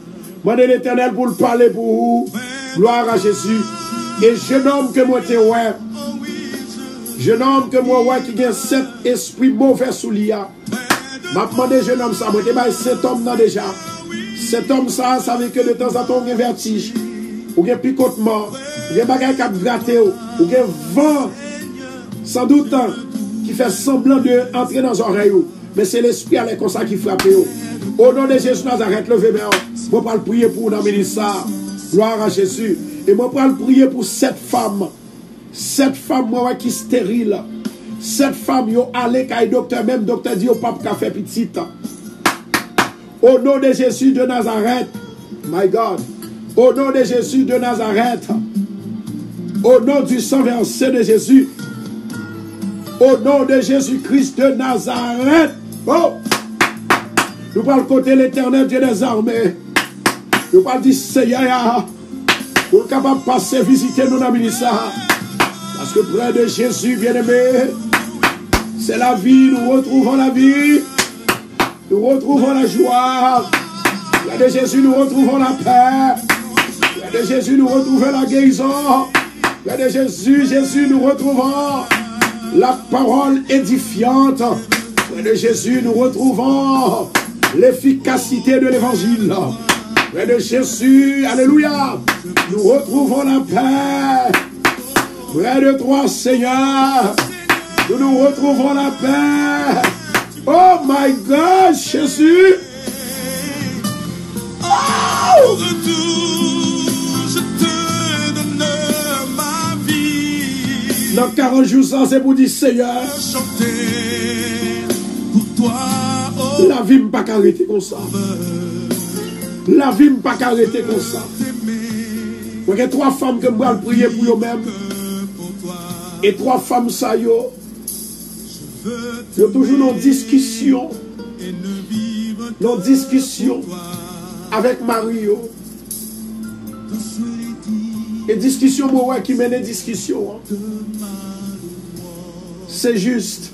Demandez l'Éternel pour le parler pour vous. Gloire à Jésus. Et je nomme que moi t'es ouais. Je nomme que moi ouais qui a cet esprit mauvais sous l'IA. M'a demandé je nomme ça. Moi t'es pas cet homme là déjà. Cet homme ça veut que de temps en temps on a vertige. Ou un picotement. Ou un bagage qui a gratté. Ou un vent. Sans doute qui fait semblant d'entrer dans les oreilles. Mais c'est l'esprit à comme ça qui frappe. Au nom de Jésus Nazareth, levez-moi. Je vais prier pour nous amener ça. Gloire à Jésus. Et je vais prier pour cette femme. Cette femme moi, qui est stérile. Cette femme, yo allé kay docteur, même docteur dit au pape qu'a fait petite. Au nom de Jésus de Nazareth. My God. Au nom de Jésus de Nazareth. Au nom du sang versé de Jésus. Au nom de Jésus-Christ de Nazareth. Oh! Nous parlons côté l'Éternel Dieu des armées. Nous parlons du Seigneur. Pour être capable de passer visiter nos amis ça. Parce que près de Jésus, bien-aimé, c'est la vie. Nous retrouvons la vie. Nous retrouvons la joie. Près de Jésus, nous retrouvons la paix. Près de Jésus, nous retrouvons la guérison. Près de Jésus, nous retrouvons la parole édifiante. Près de Jésus, nous retrouvons l'efficacité de l'évangile. Près de Jésus, alléluia, nous retrouvons la paix. Près de toi, Seigneur, nous retrouvons la paix. Oh my God, Jésus. Oh! Je te donne ma vie. Dans 40 jours, ça, c'est pour dire, Seigneur, la vie ne peut pas arrêter comme ça. La vie ne peut pas arrêter comme ça. Il y a 3 femmes qui me prier pour eux-mêmes. Et 3 femmes, ça y est toujours dans discussion. Dans discussion avec Mario. Et discussion, moi, qui mène discussion. C'est juste.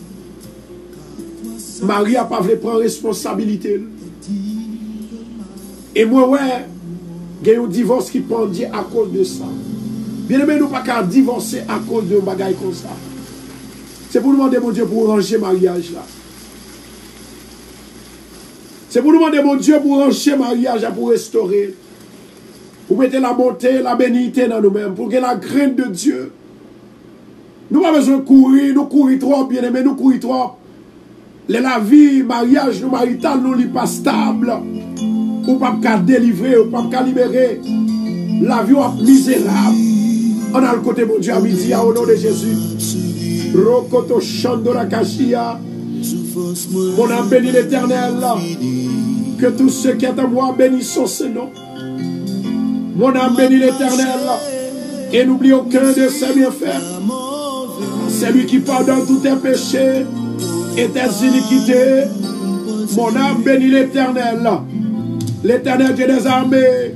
Marie n'a pas voulu prendre responsabilité. Et moi, ouais, il y a un divorce qui pendit à cause de ça. Bien aimé, nous ne pouvons pas divorcer à cause de bagaille comme ça. C'est pour nous demander, mon Dieu, pour ranger le mariage là. C'est pour nous demander, mon Dieu, pour ranger le mariage là, pour restaurer. Pour mettre la bonté, la bénité dans nous-mêmes, pour que la graine de Dieu. Nous n'avons pas besoin de courir, nous courons trop, bien aimé, nous courons trop. La vie, mariage, nous marital, nous n'est pas stable. Ou pas qu'à délivrer, ou pas qu'à libérer. La vie est misérable. On a le côté, mon Dieu, à midi, au nom de Jésus. Rokoto Chandora Kashia. Mon âme bénit l'Éternel. Que tous ceux qui sont en moi bénissent ce nom. Mon âme bénit l'Éternel. Et n'oublie aucun de ses bienfaits. C'est lui qui pardonne tous tes péchés et tes iniquités. Mon âme bénit l'Éternel. L'Éternel Dieu des armées.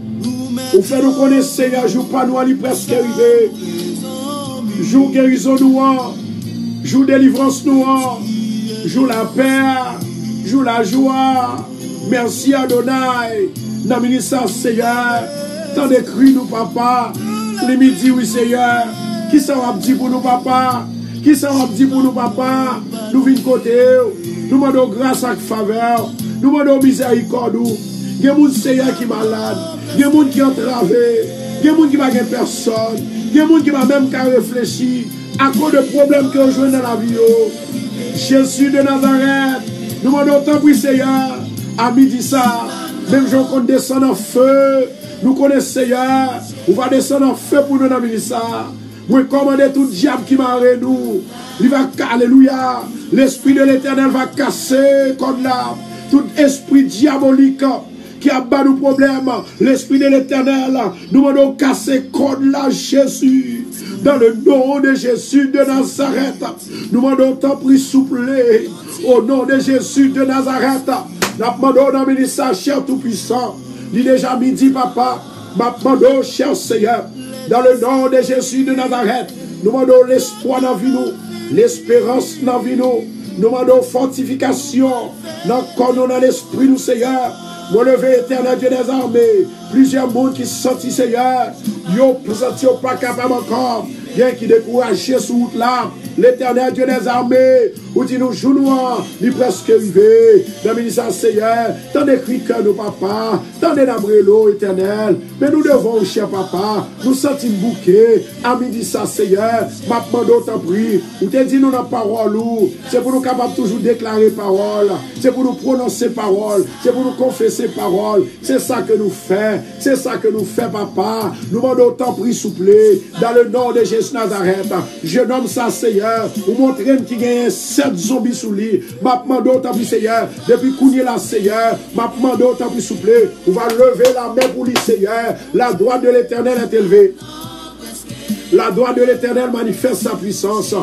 Ou fait nous connaître Seigneur, jour pas nous, il presque arrivé. Jour guérison nous, jour délivrance nous, jour la paix, jour la joie. Merci Adonai. Dans le ministère Seigneur, tant de cris nous papa. Les midi oui Seigneur. Qui ça va dire pour nous papa? Qui ça va dire pour nous papa? Nous venons côté, nous demandons grâce à faveur, nous demandons miséricorde. Il y a des gens Seigneur qui sont malades, il y a des gens qui ont entravé, il y a des gens qui n'ont pas personne, il y a des gens qui n'ont même qu'à réfléchir à cause de problèmes que vous jouez dans la vie. Jésus de Nazareth, nous demandons tant pour Seigneur, à midi ça, même gens qu'on descend en feu, nous connaissons Seigneur, on va descendre en feu pour nous dans midi ça. Moi commander tout diable qui m'a nous, il va, alléluia, l'esprit de l'Éternel va casser comme là, tout esprit diabolique qui a bas nos problèmes, l'esprit de l'Éternel, nous demandons casser comme là Jésus, dans le nom de Jésus de Nazareth, nous demandons tant pris souffler, au nom de Jésus de Nazareth, nous demandons dans le ministère cher tout-puissant, il est déjà midi papa, nous demandons cher Seigneur, dans le nom de Jésus de Nazareth, nous demandons l'espoir dans la vie nous, l'espérance dans la vie nous demandons fortification dans le corps, dans l'esprit nous Seigneur. Mon levé éternel Dieu des armées, plusieurs mondes qui se sentent Seigneur, yo senti pas capable encore, bien qui découragé sur route là, l'Éternel Dieu des armées, ou dit nous jouons, il presque arrivé, dans le ministère Seigneur, tant d'écrit que nos papas, tant d'abrélo éternel, mais nous devons, cher papa, nous sentir bouquet, à midi ça Seigneur, ma demande autant pris, ou te dit nous dans parole, c'est pour nous capables toujours déclarer parole, c'est pour nous prononcer parole, c'est pour nous confesser parole, c'est ça que nous fait, c'est ça que nous fait papa, nous demandons autant pris souple, dans le nom de Jésus Nazareth, je nomme ça Seigneur, ou montrer qui gagne 7 zombies sous lui, m'a demandé autant pris Seigneur, depuis qu'on est là Seigneur, m'a demandé autant pris souple, on va lever la main pour lui Seigneur, la droite de l'Éternel est élevée, la droite de l'Éternel manifeste sa puissance.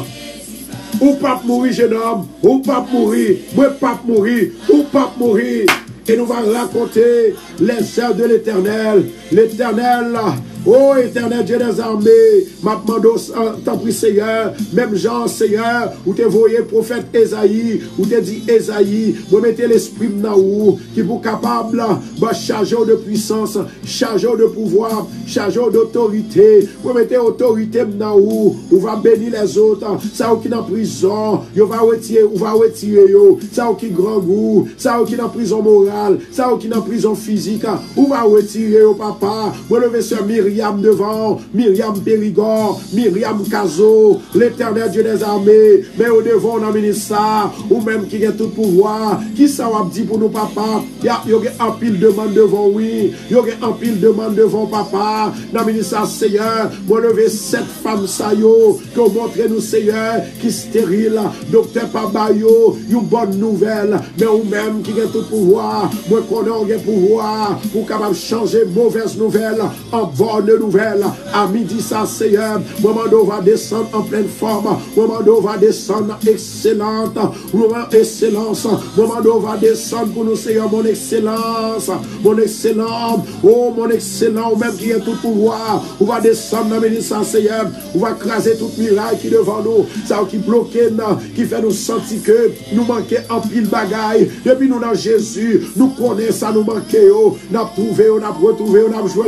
Ou pas mourir jeune homme, ou pas mourir, moi pas mourir, ou pas mourir. Et nous allons raconter les œuvres de l'Éternel. L'Éternel, oh Éternel Dieu des armées, m'a demandé tant pris Seigneur, même Jean Seigneur, où tu voyé prophète Esaïe, où tu dit Esaïe, vous mettez l'esprit dans qui vous capable, chargé de puissance, chargé de pouvoir, chargé d'autorité, vous mettez autorité dans vous va bénir les autres, ça qui est en prison, vous va retirer, ça qui est grand goût, ça qui est en prison morale, ça qui est en prison physique, vous va retirer au papa, vous levez sur Myriam devant, Myriam Périgord, Myriam Cazo, l'Éternel Dieu des armées, mais au devant dans le ministère, ou même qui a tout pouvoir, qui ça va dire pour nous papa, il y a un pile de demande devant oui, il y a un pile de demande devant papa, dans le ministère Seigneur, vous levez 7 femmes ça yo, que vous montrez nous Seigneur, qui stérile, docteur Pabayo, une bonne nouvelle, mais ou même qui a tout pouvoir, moi connais un pouvoir, pour capable changer mauvaise nouvelle en bonne nouvelle. À midi ça Seigneur, moment d'eau va descendre en pleine forme, moment d'eau va descendre excellente, moment excellence, moment d'eau va descendre pour nous Seigneur, mon excellence, oh mon excellent, même qui est tout pouvoir, on va descendre dans le ministère Seigneur, on va craser toute miraille qui devant nous, ça qui bloque, qui fait nous sentir que nous manquons en pile bagaille, depuis nous dans Jésus, nous connaissons ça, nous manquons, nous avons trouvé, on a retrouvé, on a joint,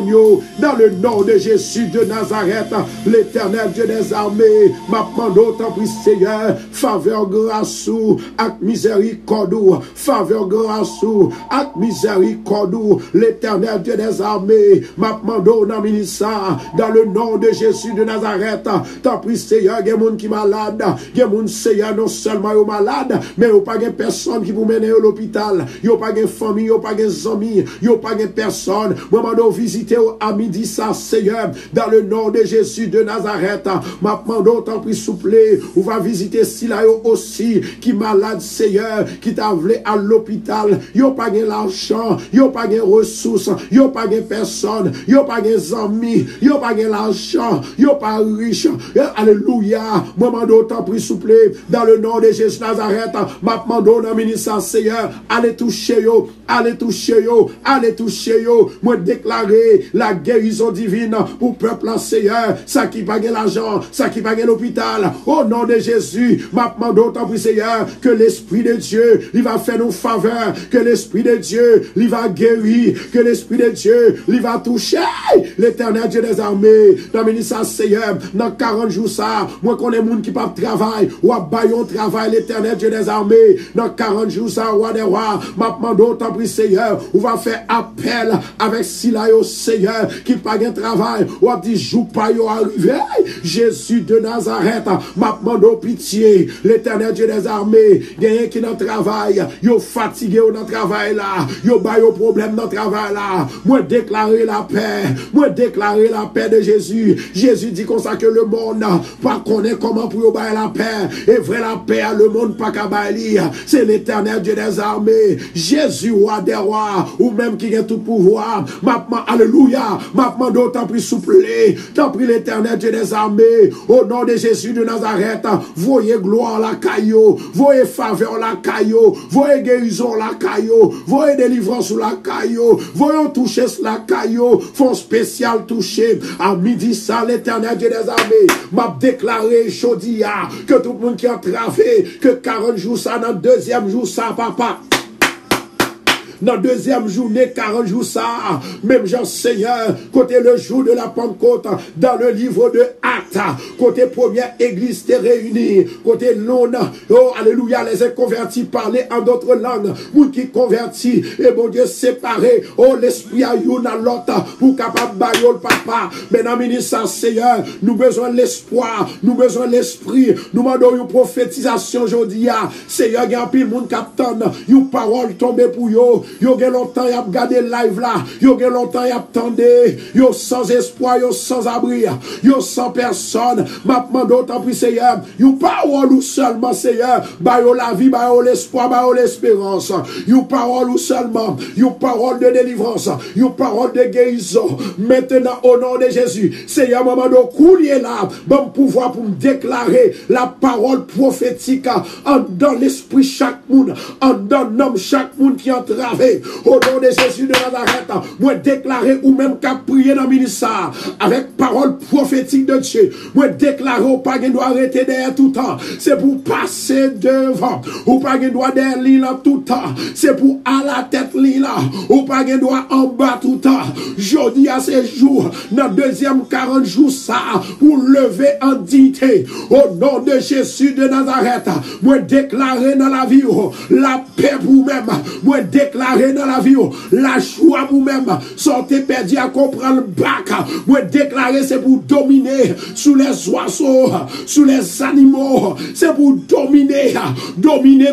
dans le nom de Jésus de Nazareth, l'Éternel Dieu des armées, m'a demandé autant pris Seigneur, faveur grâce ou, avec miséricorde, faveur grâce ou, avec miséricorde, l'Éternel Dieu des armées, m'a demandé dans le ministère, dans le nom de Jésus de Nazareth, t'as pris Seigneur, il y a des gens qui sont malades, il y a des gens Seigneur, non seulement ils sont malades, mais il n'y a pas de personne qui vous mène à l'hôpital, il n'y a pas de famille, il n'y a pas de amis, il n'y a pas de personne, moi je visiter à midi ça ça, Seigneur, dans le nom de Jésus de Nazareth. Ma demande autant pris souple, ou va visiter Silayo aussi, qui malade, Seigneur, qui t'a voulu à l'hôpital, yo pas de l'argent, yo pas de ressources, yo pas de personne, yo pas de amis, yo pas de l'argent, yo pas riche. Alléluia. Moi, demande autant pris souple, dans le nom de Jésus de Nazareth. Ma demande au ministère, Seigneur, allez toucher yo, allez toucher yo, allez toucher yo. Moi, déclarer la guérison divine pour peuple, Seigneur, ça qui pague l'argent, ça qui pague l'hôpital, au nom de Jésus, ma demande autant pour Seigneur, que l'Esprit de Dieu, il va faire nous faveur, que l'Esprit de Dieu, il va guérir, que l'Esprit de Dieu, il va toucher l'Éternel Dieu des armées, dans le ministère, Seigneur, dans 40 jours ça, moi qu'on est monde qui pas travail, ou à baillon travail, l'Éternel Dieu des armées, dans 40 jours ça, roi des rois, ma demande autant pour Seigneur, on va faire appel avec Silayo, Seigneur, qui pas de travail, ou à 10 jours pas yo arrivé, Jésus de Nazareth, m'a demandé pitié, l'Éternel Dieu des armées, gagne qui dans travail, yo fatigué dans le travail là, yo ba yo problème dans le travail là, moi déclarer la paix de Jésus. Jésus dit comme ça que le monde pas connaît comment pour yo ba la paix, et vrai la paix, le monde pas kabali, c'est l'Éternel Dieu des armées, Jésus roi des rois, ou même qui a tout pouvoir, alléluia, m'a demandé autant plus souple, tant pris l'Éternel Dieu des armées, au nom de Jésus de Nazareth, voyez gloire la caillou, voyez faveur la caillou, voyez guérison la caillou, voyez délivrance la caillou, voyons toucher la caillou, font spécial toucher, à midi ça l'Éternel Dieu des armées, m'a déclaré chaudia, que tout le monde qui a travé, que 40 jours ça, dans le deuxième jour ça, papa, dans deuxième journée, 40 jours ça, même Jean Seigneur, côté le jour de la Pentecôte, dans le livre de Actes, côté première église t'est réunie, côté l'on, oh alléluia, les convertis parlaient en d'autres langues, ou qui convertis, et bon Dieu séparé, oh l'esprit a eu dans l'autre, pour capable bailler le papa, maintenant ministre Seigneur, nous besoin de l'espoir, nous besoin de l'esprit, nous demandons une prophétisation aujourd'hui, Seigneur, il y a un pile monde qui attend, une parole tombée pour yo, yo gen longtemps y a regardé live là, yo gen longtemps y a attendé, yo sans espoir, yo sans abri, yo sans personne, m'a demandé autant puis Seigneur, yo parole ou seulement Seigneur, ba yo la vie, ba yo l'espoir, ba yo l'espérance, yo parole ou seulement, yo parole de délivrance, yo parole de guérison, maintenant au nom de Jésus, Seigneur, maman do coulier là, bon pouvoir pour me déclarer la parole prophétique en dans l'esprit chaque monde, en dans l'homme chaque monde qui entre au nom de Jésus de Nazareth, moi déclarer ou même qu'à prier dans le ministère avec parole prophétique de Dieu, moi déclarer ou pas qu'il doit arrêter derrière tout temps, c'est pour passer devant, ou pas qu'il doit derrière là tout temps, c'est pour à la tête là, ou pas qu'il doit en bas tout temps. Jeudi à ces jours, dans deuxième 40 jours ça, pour lever en dignité, au nom de Jésus de Nazareth, moi déclarer dans la vie la paix pour vous-même, moi déclarer dans la vie, la joie vous-même, sortez perdu à comprendre le bac, moi déclarer c'est pour dominer sous les oiseaux, sous les animaux, c'est pour dominer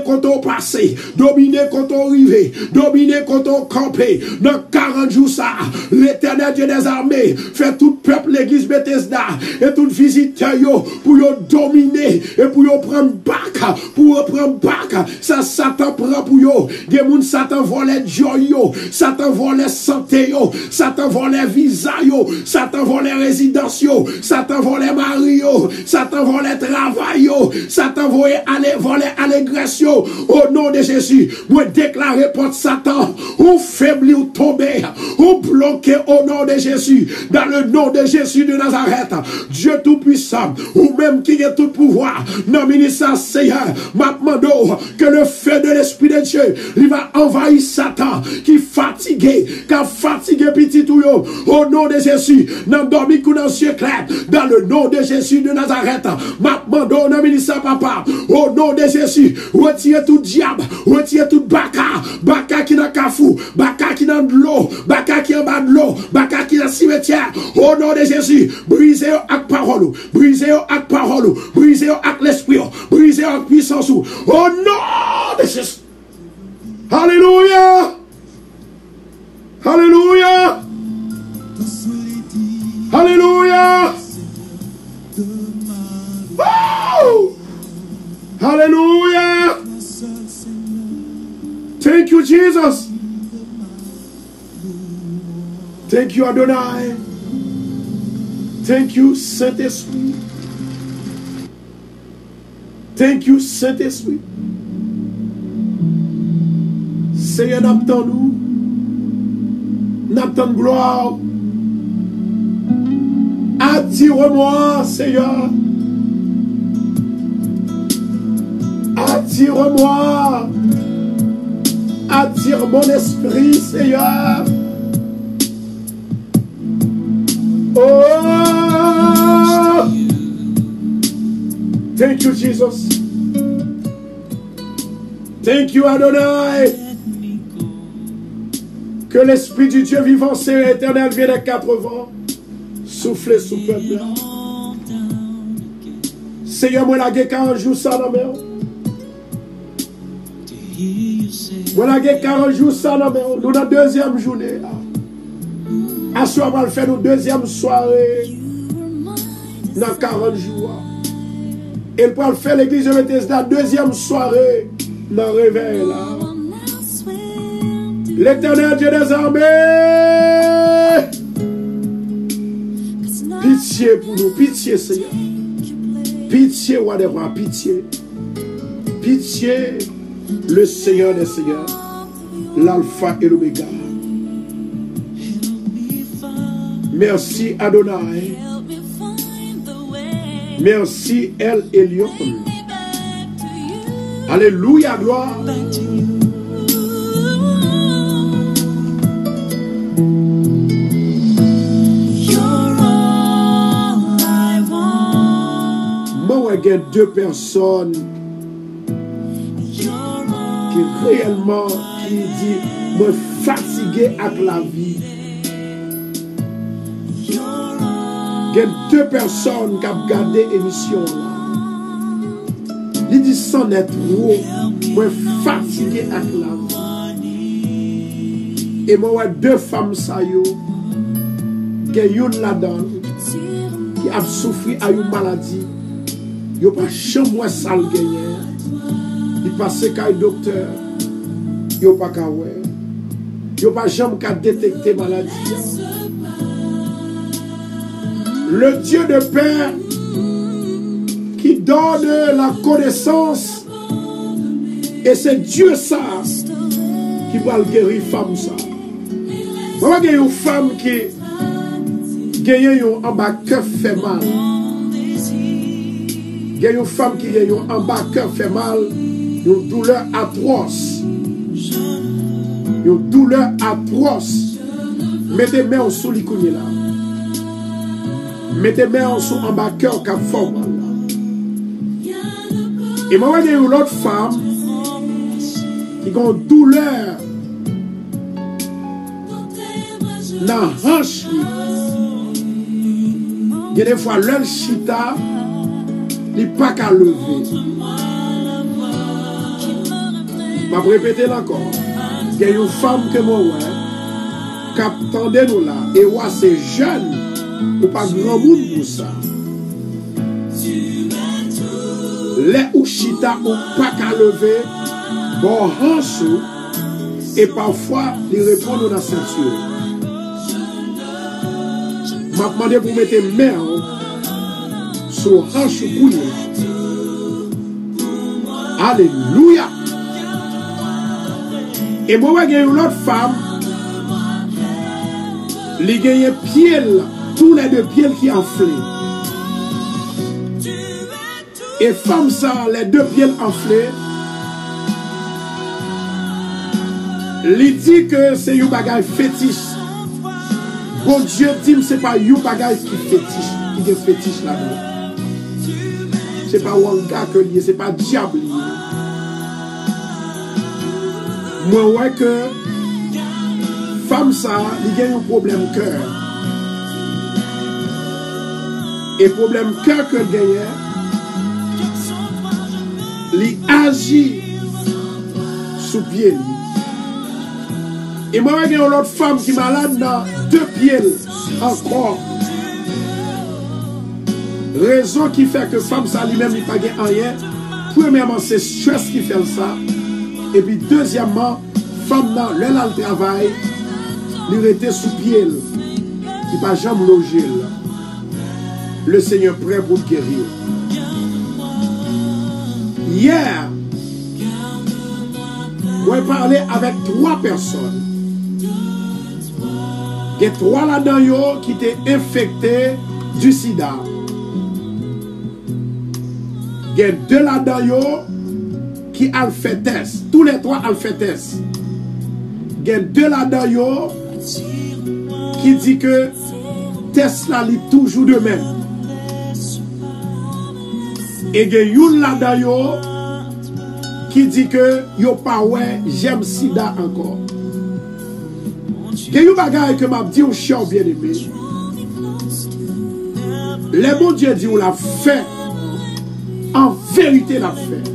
quand on passe, dominer quand on arrive, dominer quand on campe, dans 40 jours ça, l'Éternel Dieu des armées, fait tout peuple l'église Bethesda, et tout visiteur pour yo dominer, et pour yo prendre bac, pour reprendre bac, ça Satan prend pour yo, des moun Satan vole joy yo, Satan vole santé yo, Satan vole visa yo, Satan vole résidence yo, Satan vole mari yo, Satan vole travail yo, Satan vole allégresse yo, au nom de Jésus, moi déclarer porte Satan, ou faibli ou tombé, ou bloqué au nom de Jésus, dans le nom de Jésus de Nazareth, Dieu tout-puissant, ou même qui a tout pouvoir, non ministre Seigneur, m'a demandé que le feu de l'Esprit de Dieu, il va envahir Satan, qui fatigué, petit tout yo, au nom de Jésus, n'a dormi que dans le ciel clair, dans le nom de Jésus de Nazareth, m'a demandé non ministre papa, au nom de Jésus, retirez tout diable, retirez tout baka qui dans kafou, baka qui dans de l'eau, baka qui en bas de l'eau, baka qui dans cimetière, au nom de Jésus, brisez avec parole, brisez avec parole, brisez avec l'esprit, brisez avec puissance, au nom de Jésus. Alléluia. Alléluia. Jesus. Thank you, Adonai. Thank you, Saint-Esprit. Thank you, Saint-Esprit. Seigneur, n'attends-nous. N'attends gloire. Attire-moi, Seigneur. Attire-moi. Attire mon esprit, Seigneur. Oh! Thank you, Jesus. Thank you, Adonai. Que l'Esprit du Dieu vivant, Seigneur éternel, vienne des quatre vents. Souffler sous le peuple. Seigneur, moi, la guerre, quand je joue ça dans mes mains. Moi, la guerre, quand je joue ça dans mes mains. Nous, dans la deuxième journée, là. À ce moment, on va faire nos deuxième soirée dans 40 jours. Et pour le faire l'église de Bethesda, la deuxième soirée dans le réveil là. L'Éternel Dieu des armées, pitié pour nous, pitié Seigneur. Pitié, roi des rois, pitié. Pitié, le Seigneur des seigneurs, l'alpha et l'oméga. Merci Adonai. Merci El Elyon. Alléluia, gloire. Moi, il y a deux personnes qui réellement qui dit me fatigué avec la vie. Il y a deux personnes qui ont regardé l'émission là. Il dit sans être trop, moi fatigué avec la vie. Et moi, deux femmes ça yo, qui ont là-dedans, qui a souffert à une maladie. Ils n'ont pas jamais ça le gagner. Ils passent qu'à un docteur. Ils n'ont pas qu'à ouais. Ils n'ont pas jamais qu'à détecter maladie. Le Dieu de paix qui donne la connaissance, et c'est Dieu ça qui va le guérir femme ça. Moi, il y a une femme qui gagne en bas cœur fait mal. Il y a une femme qui gagne en bas cœur fait mal, une douleur atroce. Une douleur atroce. Mettez main sous l'icône là. Mettez main en bas cœur qui fait mal. Et moi, il y a une autre femme qui a une douleur dans la hanche. Il y a des fois, l'un chita, il n'est pas qu'à lever. Je vais répéter encore. Il y a une femme que moi, qui attendait nous là. Et ouais, c'est jeune, ou pas grand monde pour ça. Les ou chita ou pas qu'à lever, bon hanche, et parfois, ils répondent dans la ceinture. Je m'a demandé pour mettre main sur hanche couille. Alléluia. Et moi, il y a une autre femme, il y a un pied, tous les deux pieds qui enflés. Et femme ça, les deux pieds enflés, il dit que c'est un bagage fétiche. Bon Dieu dit que ce n'est pas un bagage qui fétiche, qui est fétiche là-dedans. Ce n'est pas un gars que lié, ce n'est pas diable lié. Moi, ouais que femme ça, il y a un problème cœur. Et problème cœur que il gagne, il agit sous pied. Et moi, il y a une autre femme qui est malade dans deux pieds encore. Raison qui fait que femme ça lui-même il pas gagne rien. Premièrement, c'est stress qui fait ça. Et puis deuxièmement, femme dans le travail, il était sous pied, il n'a jamais logé. Le Seigneur prêt pour guérir. Hier, moi parlé avec 3 personnes. Il y a 3 là-dedans qui étaient infectés du sida. Il y a 2 là-dedans qui ont fait test. Tous les 3 ont fait test. Il y a 2 là-dedans qui disent que test là est toujours de même. Et il y a une là-dedans qui dit que yo pas ouais j'aime sida encore. Il y a une bagaille que m'a dit au chien bien aimé. Le bon Dieu dit ou l'a fait. En vérité l'a fait.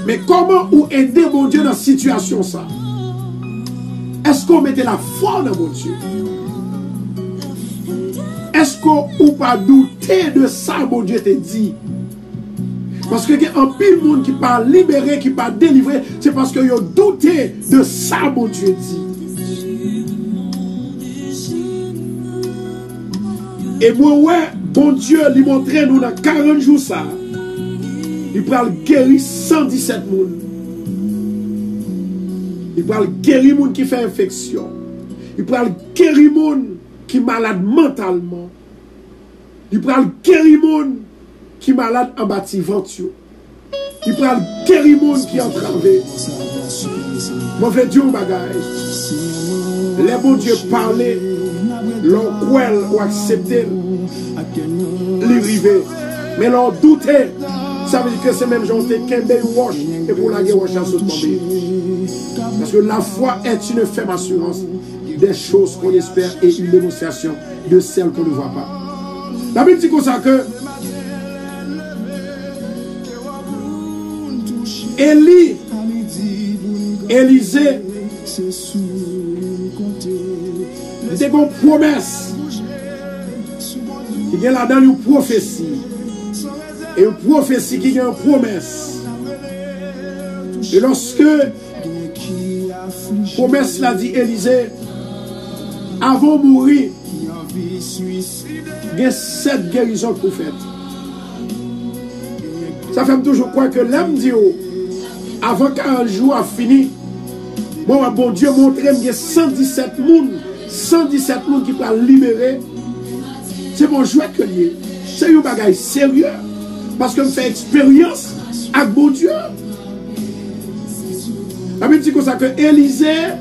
Mais comment ou aider mon Dieu dans cette situation ça? Est-ce qu'on mettait la foi dans mon Dieu? Est-ce qu'on ou pas douter de ça mon Dieu te dit? Parce que il y a un pile monde qui pas libéré, qui pas délivré, c'est parce qu'ils ont douté de ça mon Dieu dit. Et moi ouais, bon Dieu lui montrait nous dans 40 jours ça. Il parle guérir 117 moun. Il parle guérir moun qui fait infection. Il parle guérir moun qui malade mentalement. Il parle guérir moun qui malade en bâtiment. Il parle guérir moun qui entravé. Mauvais Dieu bagaille. Les bons Dieu parlaient, l'on croit ou accepter, l'arrivée. Mais l'on doutait. Ça veut dire que c'est même genre qu'un wash et pour la guerre wash à se tomber. Parce que la foi est une ferme assurance des choses qu'on espère et une démonstration de celles qu'on ne voit pas. La Bible dit comme ça que Élisée, c'était une promesse. Il y a là-dedans une prophétie. Et une prophétie qui a une promesse. Et lorsque promesse l'a dit Élisée, avant de mourir, il y a 7 guérisons pour faire. Ça fait toujours croire que l'homme dit, avant qu'un jour a fini, bon Dieu montre qu'il y a 117 personnes qui peuvent libérer. C'est mon jouet que lié. C'est un bagage sérieux. Parce que je fais expérience avec mon Dieu. La Bible dit comme ça que Élisée,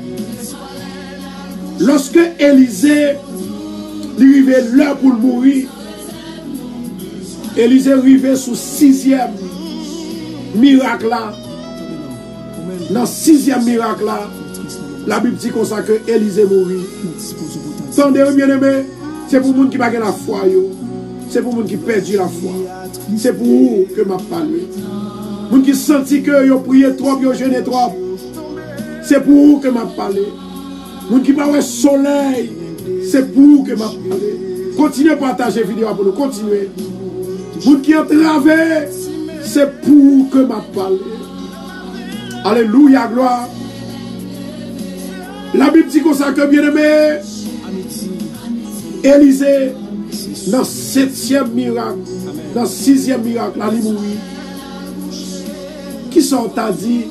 lorsque Élisée arrivait l'heure pour mourir, Élisée arrivait sous 6e miracle là. Dans 6e miracle là, la Bible dit comme ça que Élisée mourit. Tendez bien aimé, c'est pour les gens qui n'ont pas la foi. C'est pour les gens qui perdent la foi. C'est pour vous que je parle. Les gens qui sentent que vous priez trop, vous jeûnez trop. C'est pour vous que je parle. Les gens qui n'ont pas le soleil. C'est pour vous que je parle. Continuez à partager la vidéo pour nous. Continuez. Les gens qui ont travaillé. C'est pour vous que je parle. Alléluia, gloire. La Bible dit comme ça que bien aimé, Élisée, dans le 7e miracle, dans le 6e miracle, là, il mourit. Qui sont à dit,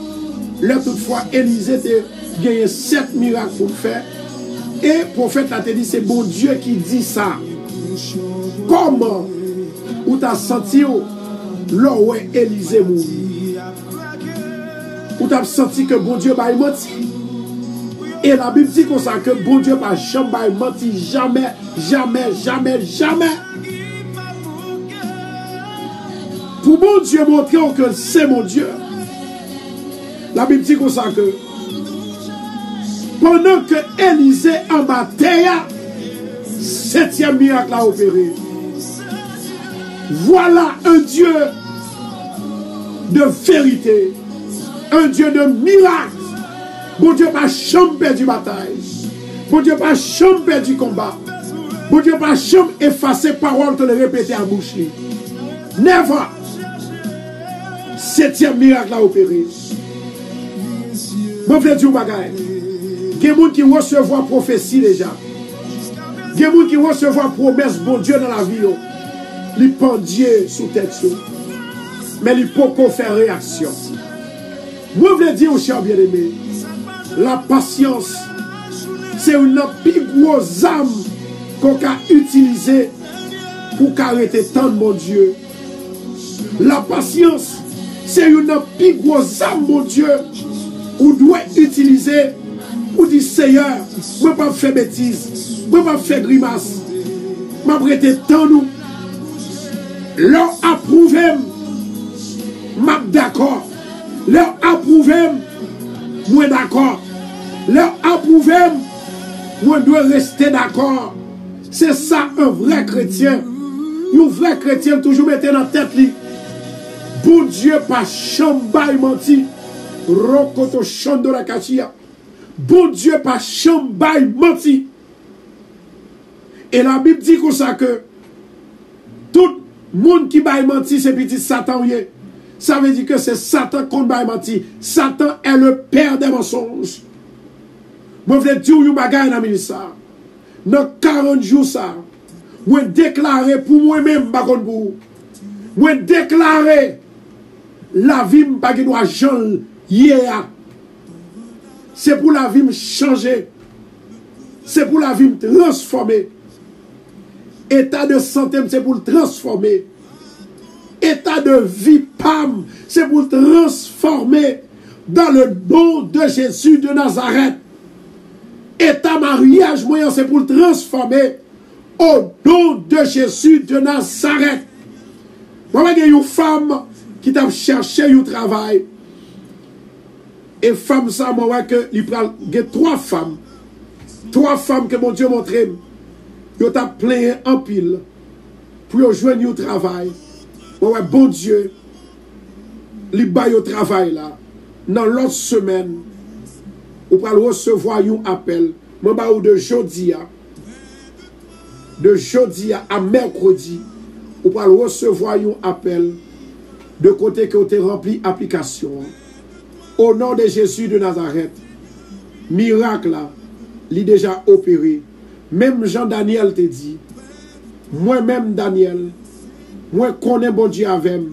là toutefois, Élisée a gagné 7 miracles pour le faire. Et le prophète a dit, c'est bon Dieu qui dit ça. Comment ou t'as senti là où Élisée mourit? Ou t'as senti que bon Dieu va menti? Et la Bible dit comme ça que bon Dieu va jamais menti, jamais, jamais, jamais, jamais. Pour bon Dieu montrer que c'est mon Dieu. La Bible dit comme ça que pendant que Élisée en bataille, 7e miracle a opéré. Voilà un Dieu de vérité, un Dieu de miracle. Bon Dieu pas jamais perdu bataille. Bon Dieu pas jamais perdu combat. Bon Dieu pas jamais effacé parole te le répéter à bouche. Never. 7e miracle a opéré. Je veux dire un bagage. Il y a des gens qui recevoir prophétie déjà. Il y a des gens qui recevoir promesse bon Dieu dans la vie. Ils pendent Dieu sous tête. Mais ils ne peuvent pas faire réaction. Je veux dire, cher bien-aimé, la patience, c'est une plus grosse âme qu'on a utilisée pour arrêter tant de mon Dieu. La patience, c'est une plus grosse âme, mon Dieu, qu'on doit utiliser pour dire Seigneur, je ne vais pas faire bêtises, je ne vais pas faire grimace, je vais prêter tant nous. Leur approuver, je d'accord. Leur approuver, moi d'accord. Leur approuver, moi dois rester d'accord. C'est ça un vrai chrétien. Un vrai chrétien toujours mettre dans la tête li. Bon Dieu pas chambaille menti. Rokoto chando la kachia. Bon Dieu pas chambaille menti. Et la Bible dit comme ça que tout monde qui baille menti c'est petit Satan. Ça veut dire que c'est Satan qu'on baille menti. Satan est le père des mensonges. Moi je veux dire un bagay dans ça. Dans 40 jours ça, moi déclarer pour moi-même pas pour vous. Moi déclarer la vie pas qui doit changer hier. C'est pour la vie me changer. C'est pour la vie me transformer. État de santé c'est pour le transformer. État de vie pam, c'est pour le transformer dans le nom de Jésus de Nazareth. État mariage moyen, c'est pour le transformer au nom de Jésus de Nazareth. Moi, il y a une femme qui t'a cherché un travail. Et femme, ça, moi, il y a 3 femmes. 3 femmes que mon Dieu montré. Ils t'a plein en pile pour joindre un travail. Moi, bon Dieu, il baille au travail là. Dans l'autre semaine, vous pouvez recevoir un appel. Moi, de jeudi à mercredi, vous pouvez recevoir un appel de côté que vous avez rempli l'application. Au nom de Jésus de Nazareth, miracle là, il est déjà opéré. Même Jean-Daniel te dit, moi-même Daniel, moi connais bon Dieu avec moi.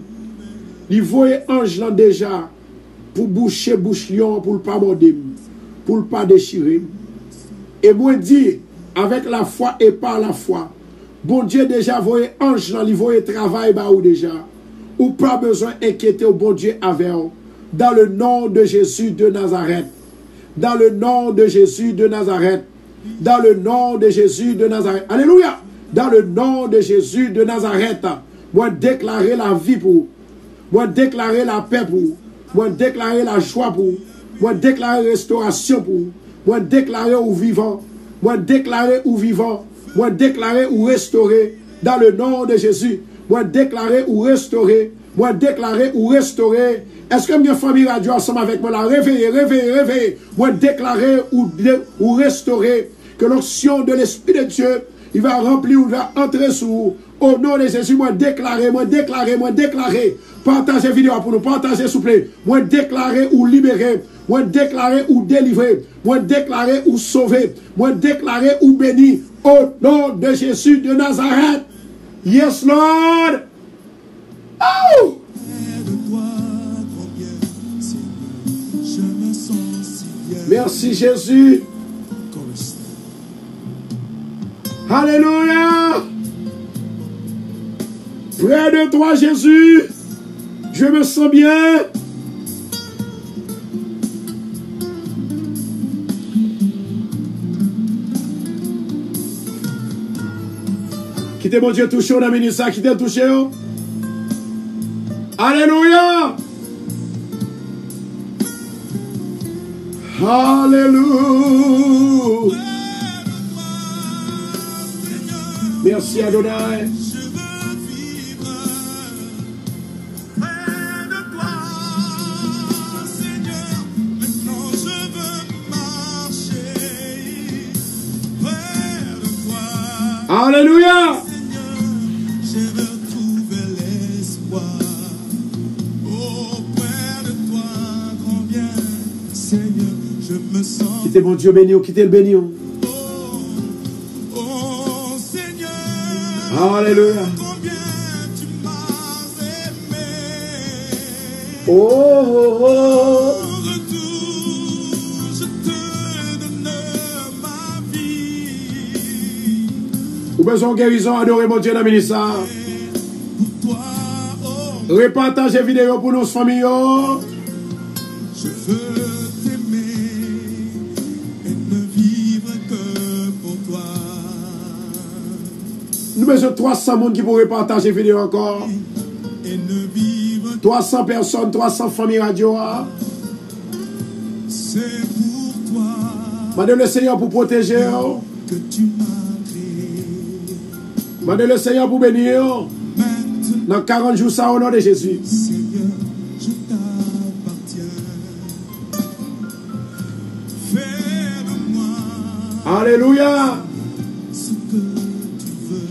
Il voyait ange là déjà pour boucher bouche lion, pour ne pas morder, pour ne pas déchirer. Et moi dis, avec la foi et par la foi, bon Dieu déjà voyait ange là, il voyait travail bah ou déjà. Ou pas besoin d'inquiéter au bon Dieu avec vous. Dans le nom de Jésus de Nazareth. Dans le nom de Jésus de Nazareth. Dans le nom de Jésus de Nazareth. Alléluia. Dans le nom de Jésus de Nazareth. Moi déclarer la vie pour vous. Moi déclarer la paix pour vous. Moi déclarer la joie pour vous. Moi déclarer restauration pour vous. Moi déclarer ou vivant. Moi déclarer ou vivant. Moi déclarer ou restaurer. Dans le nom de Jésus. Moi déclarer ou restaurer. Moi déclarer ou restaurer. Est-ce que ma famille radio ensemble avec moi là? Réveillez, réveillez, réveillez. Moi déclarer ou restaurer. Que l'onction de l'Esprit de Dieu, il va remplir ou il va entrer sous vous. Au nom de Jésus, moi déclarer, moi déclarer, moi déclarer. Partagez la vidéo pour nous, partagez s'il vous plaît. Moi déclarer ou libérer. Moi déclarer ou délivrer. Moi déclarer ou sauver. Moi déclarer ou bénir. Au nom de Jésus de Nazareth. Yes, Lord. Oh! Merci Jésus. Alléluia. Près de toi Jésus. Je me sens bien. Quittez mon Dieu touché, on a mis ça, quittez touché. Alléluia. Alléluia. Merci Adonai. Alléluia. J'ai retrouvé l'espoir auprès de toi, combien Seigneur. me sens. Quittez mon Dieu béni, quittez le béni. Oh Seigneur, Alléluia. combien tu m'as aimé. Oh, oh, oh. Au retour, je te donne ma vie. Ou besoin de guérison, adorez mon Dieu dans le ministère. Pour toi, oh, Repartagez vidéo pour nos familles. je veux t'aimer et ne vivre que pour toi. Nous besoin de 300 personnes qui pourraient partager vidéo encore. Et ne vivre 300 personnes, 300 familles radio. c'est pour toi Madame le Seigneur pour protéger. que tu m'as créé. Madame le Seigneur pour bénir. Maintenant, Dans 40 jours, ça au nom de Jésus. Seigneur, je t'appartiens. Fais de moi Alléluia. ce que tu veux.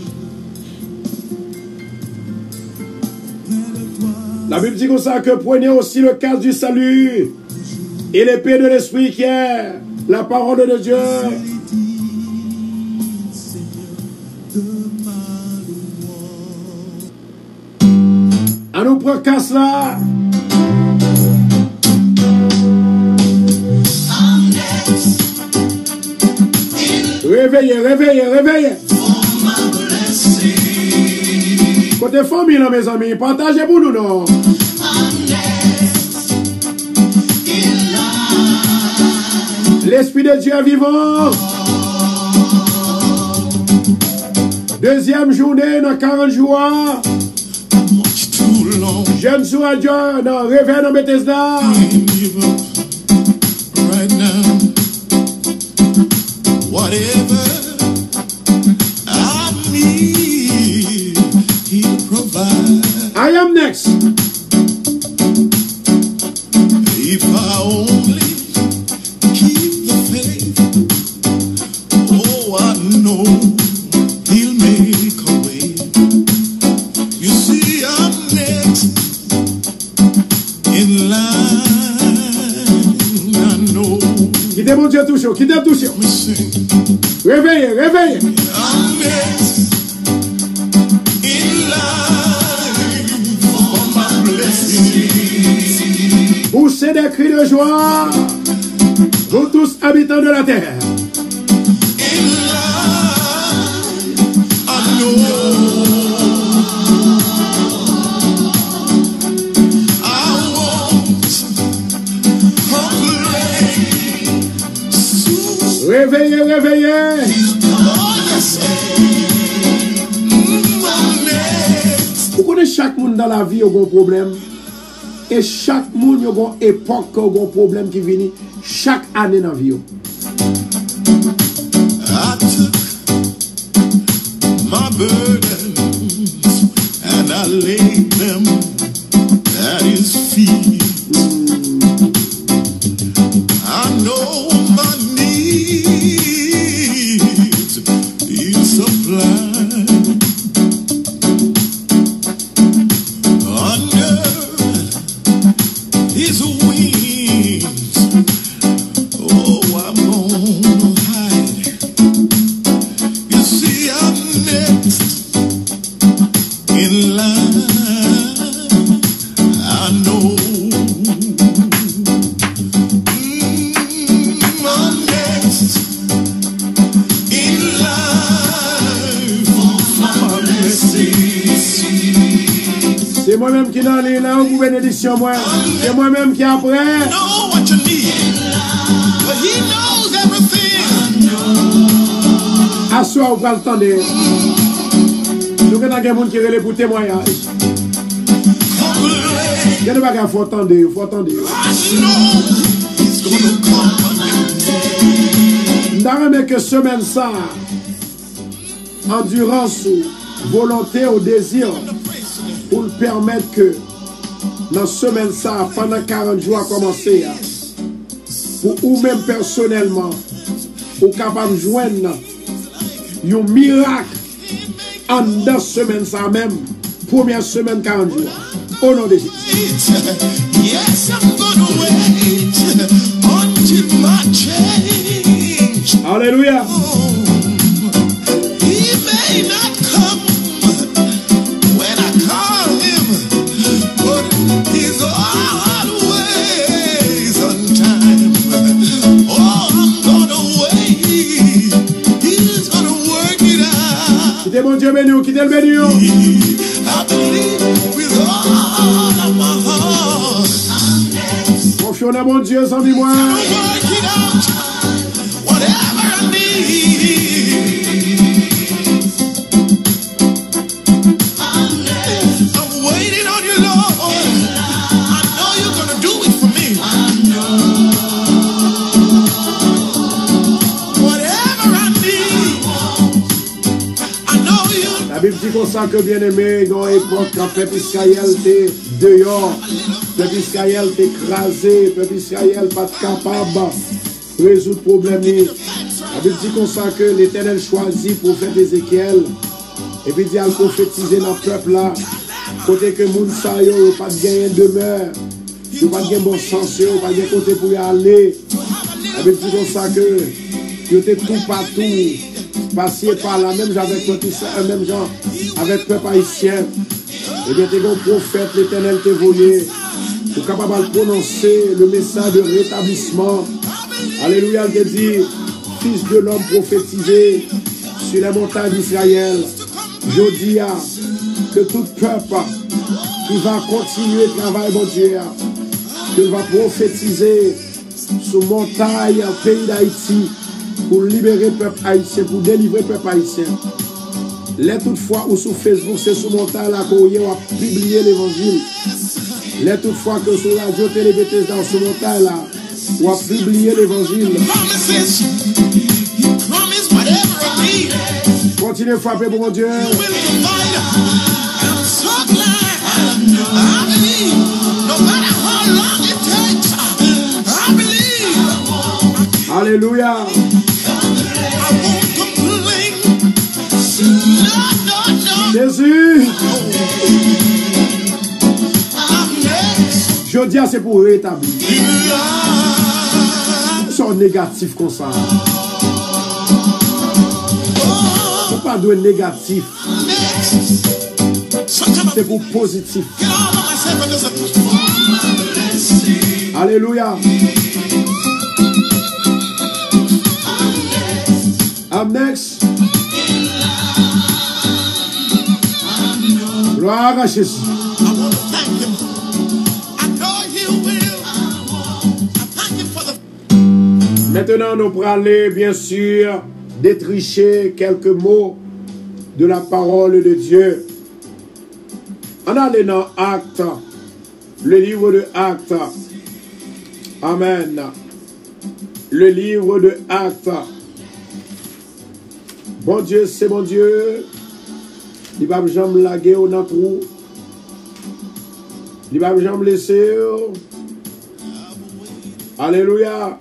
Près de toi, La Bible dit comme ça que prenez aussi le casque du salut et l'épée de l'esprit qui est la parole de Dieu. Seigneur, de ma louange. À nous prendre casse là. Réveillez, réveillez, réveillez. Côté famille là mes amis, partagez pour nous non. L'Esprit de Dieu est vivant. Deuxième journée dans 40 jours. Much too long. Jeune sous à Dieu dans réveil dans Bethesda. Give up right now. Whatever I need, He'll provide. I am next. If I only keep the faith, oh, I know He'll make a way. You see, I'm next in line. I know. Quittez mon Dieu tout chaud, quittez tout chaud. We sing. Réveillez, réveillez. I'm next in line for my blessing. Poussez des cris de joie. Vous tous habitants de la terre. In line, I know I won't complain. Soon Réveillez, réveillez. I'm next. Vous connaissez chaque monde dans la vie a un problème. Et chaque monde a une époque qui a un problème qui vient chaque année dans la vie. I took my burdens and I laid them at His feet. I know my needs He'll supply. Under His wings, oh, I'm gonna hide. You see, I'm next in line. I know. I'm next in line for my blessing. C'est moi-même qui dans les là pour bénédiction moi. C'est moi-même qui après. Know what you need, but He knows everything. Assois ou pas le temps de. Nous avons des gens qui relèvent pour témoignage. Il y a des bagages qu'il faut attendre, il faut attendre. I know He's gonna come. Nous que semaine ça, endurance ou volonté ou désir pour le permettre que dans semaine ça, pendant 40 jours à commencer, pour ou même personnellement, ou capable de joindre un miracle en dans semaine ça même, première semaine 40 jours. Au nom de Jésus. Yes, I'm gonna wait Alléluia. Quittez mon Dieu béni, quittez le béni. Confions dans mon Dieu sans dis-moi. La Bible dit comme ça que bien aimé, dans l'époque, quand le peuple Israël était dehors, le peuple Israël était écrasé, le peuple Israël pas capable de résoudre le problème. La Bible dit comme ça que l'Éternel choisit pour faire Ézéchiel, et puis il dit à prophétiser dans le peuple là, côté que moun sa yo, pas de gagner demeure, pas de gagner bon sens, pas de côté pour y aller. La Bible dit comme ça que il était tout partout. Passé par la même genre avec même genre avec peuple haïtien. Et bien, t'es un prophète, l'Éternel t'est volé. Pour capable de prononcer le message de rétablissement. Alléluia, il te dit, fils de l'homme prophétisé sur les montagnes d'Israël. Je dis que tout peuple qui va continuer le travail, mon Dieu, qu'il va prophétiser sur montagne, pays d'Haïti. Pour libérer le peuple haïtien, pour délivrer le peuple haïtien. Là, toutefois, ou sur Facebook, c'est sur mon temps là qu'on a publié l'évangile. Là, toutefois, que sur la radio télé Bethesda, sur mon temps là, on a publié l'évangile. Continuez à frapper pour mon Dieu. Alléluia. Jésus. Je dis c'est pour rétablir. C'est négatif comme ça. Il ne faut pas de négatif. C'est pour positif. Alléluia. I'm next. Gloire à Jésus. Maintenant, nous pourrons aller, bien sûr, détricher quelques mots de la parole de Dieu. On allait dans Actes, le livre de Actes. Amen. Le livre de Actes. Bon Dieu, c'est mon Dieu. Il va jamais laguer au trou. Il va jamais laisser. Alléluia.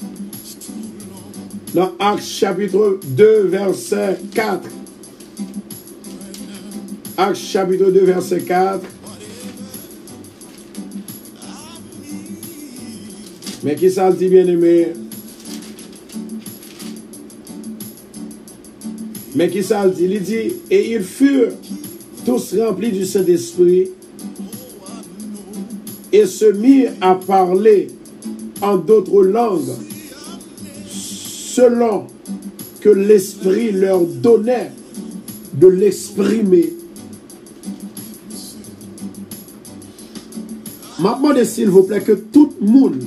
Dans Actes chapitre 2, verset 4. Actes chapitre 2, verset 4. Mais qui ça le dit, bien-aimé? Mais qui ça le dit? Il dit, et ils furent tous remplis du Saint-Esprit et se mirent à parler en d'autres langues selon que l'Esprit leur donnait de l'exprimer. Maintenant, s'il vous plaît, que tout le monde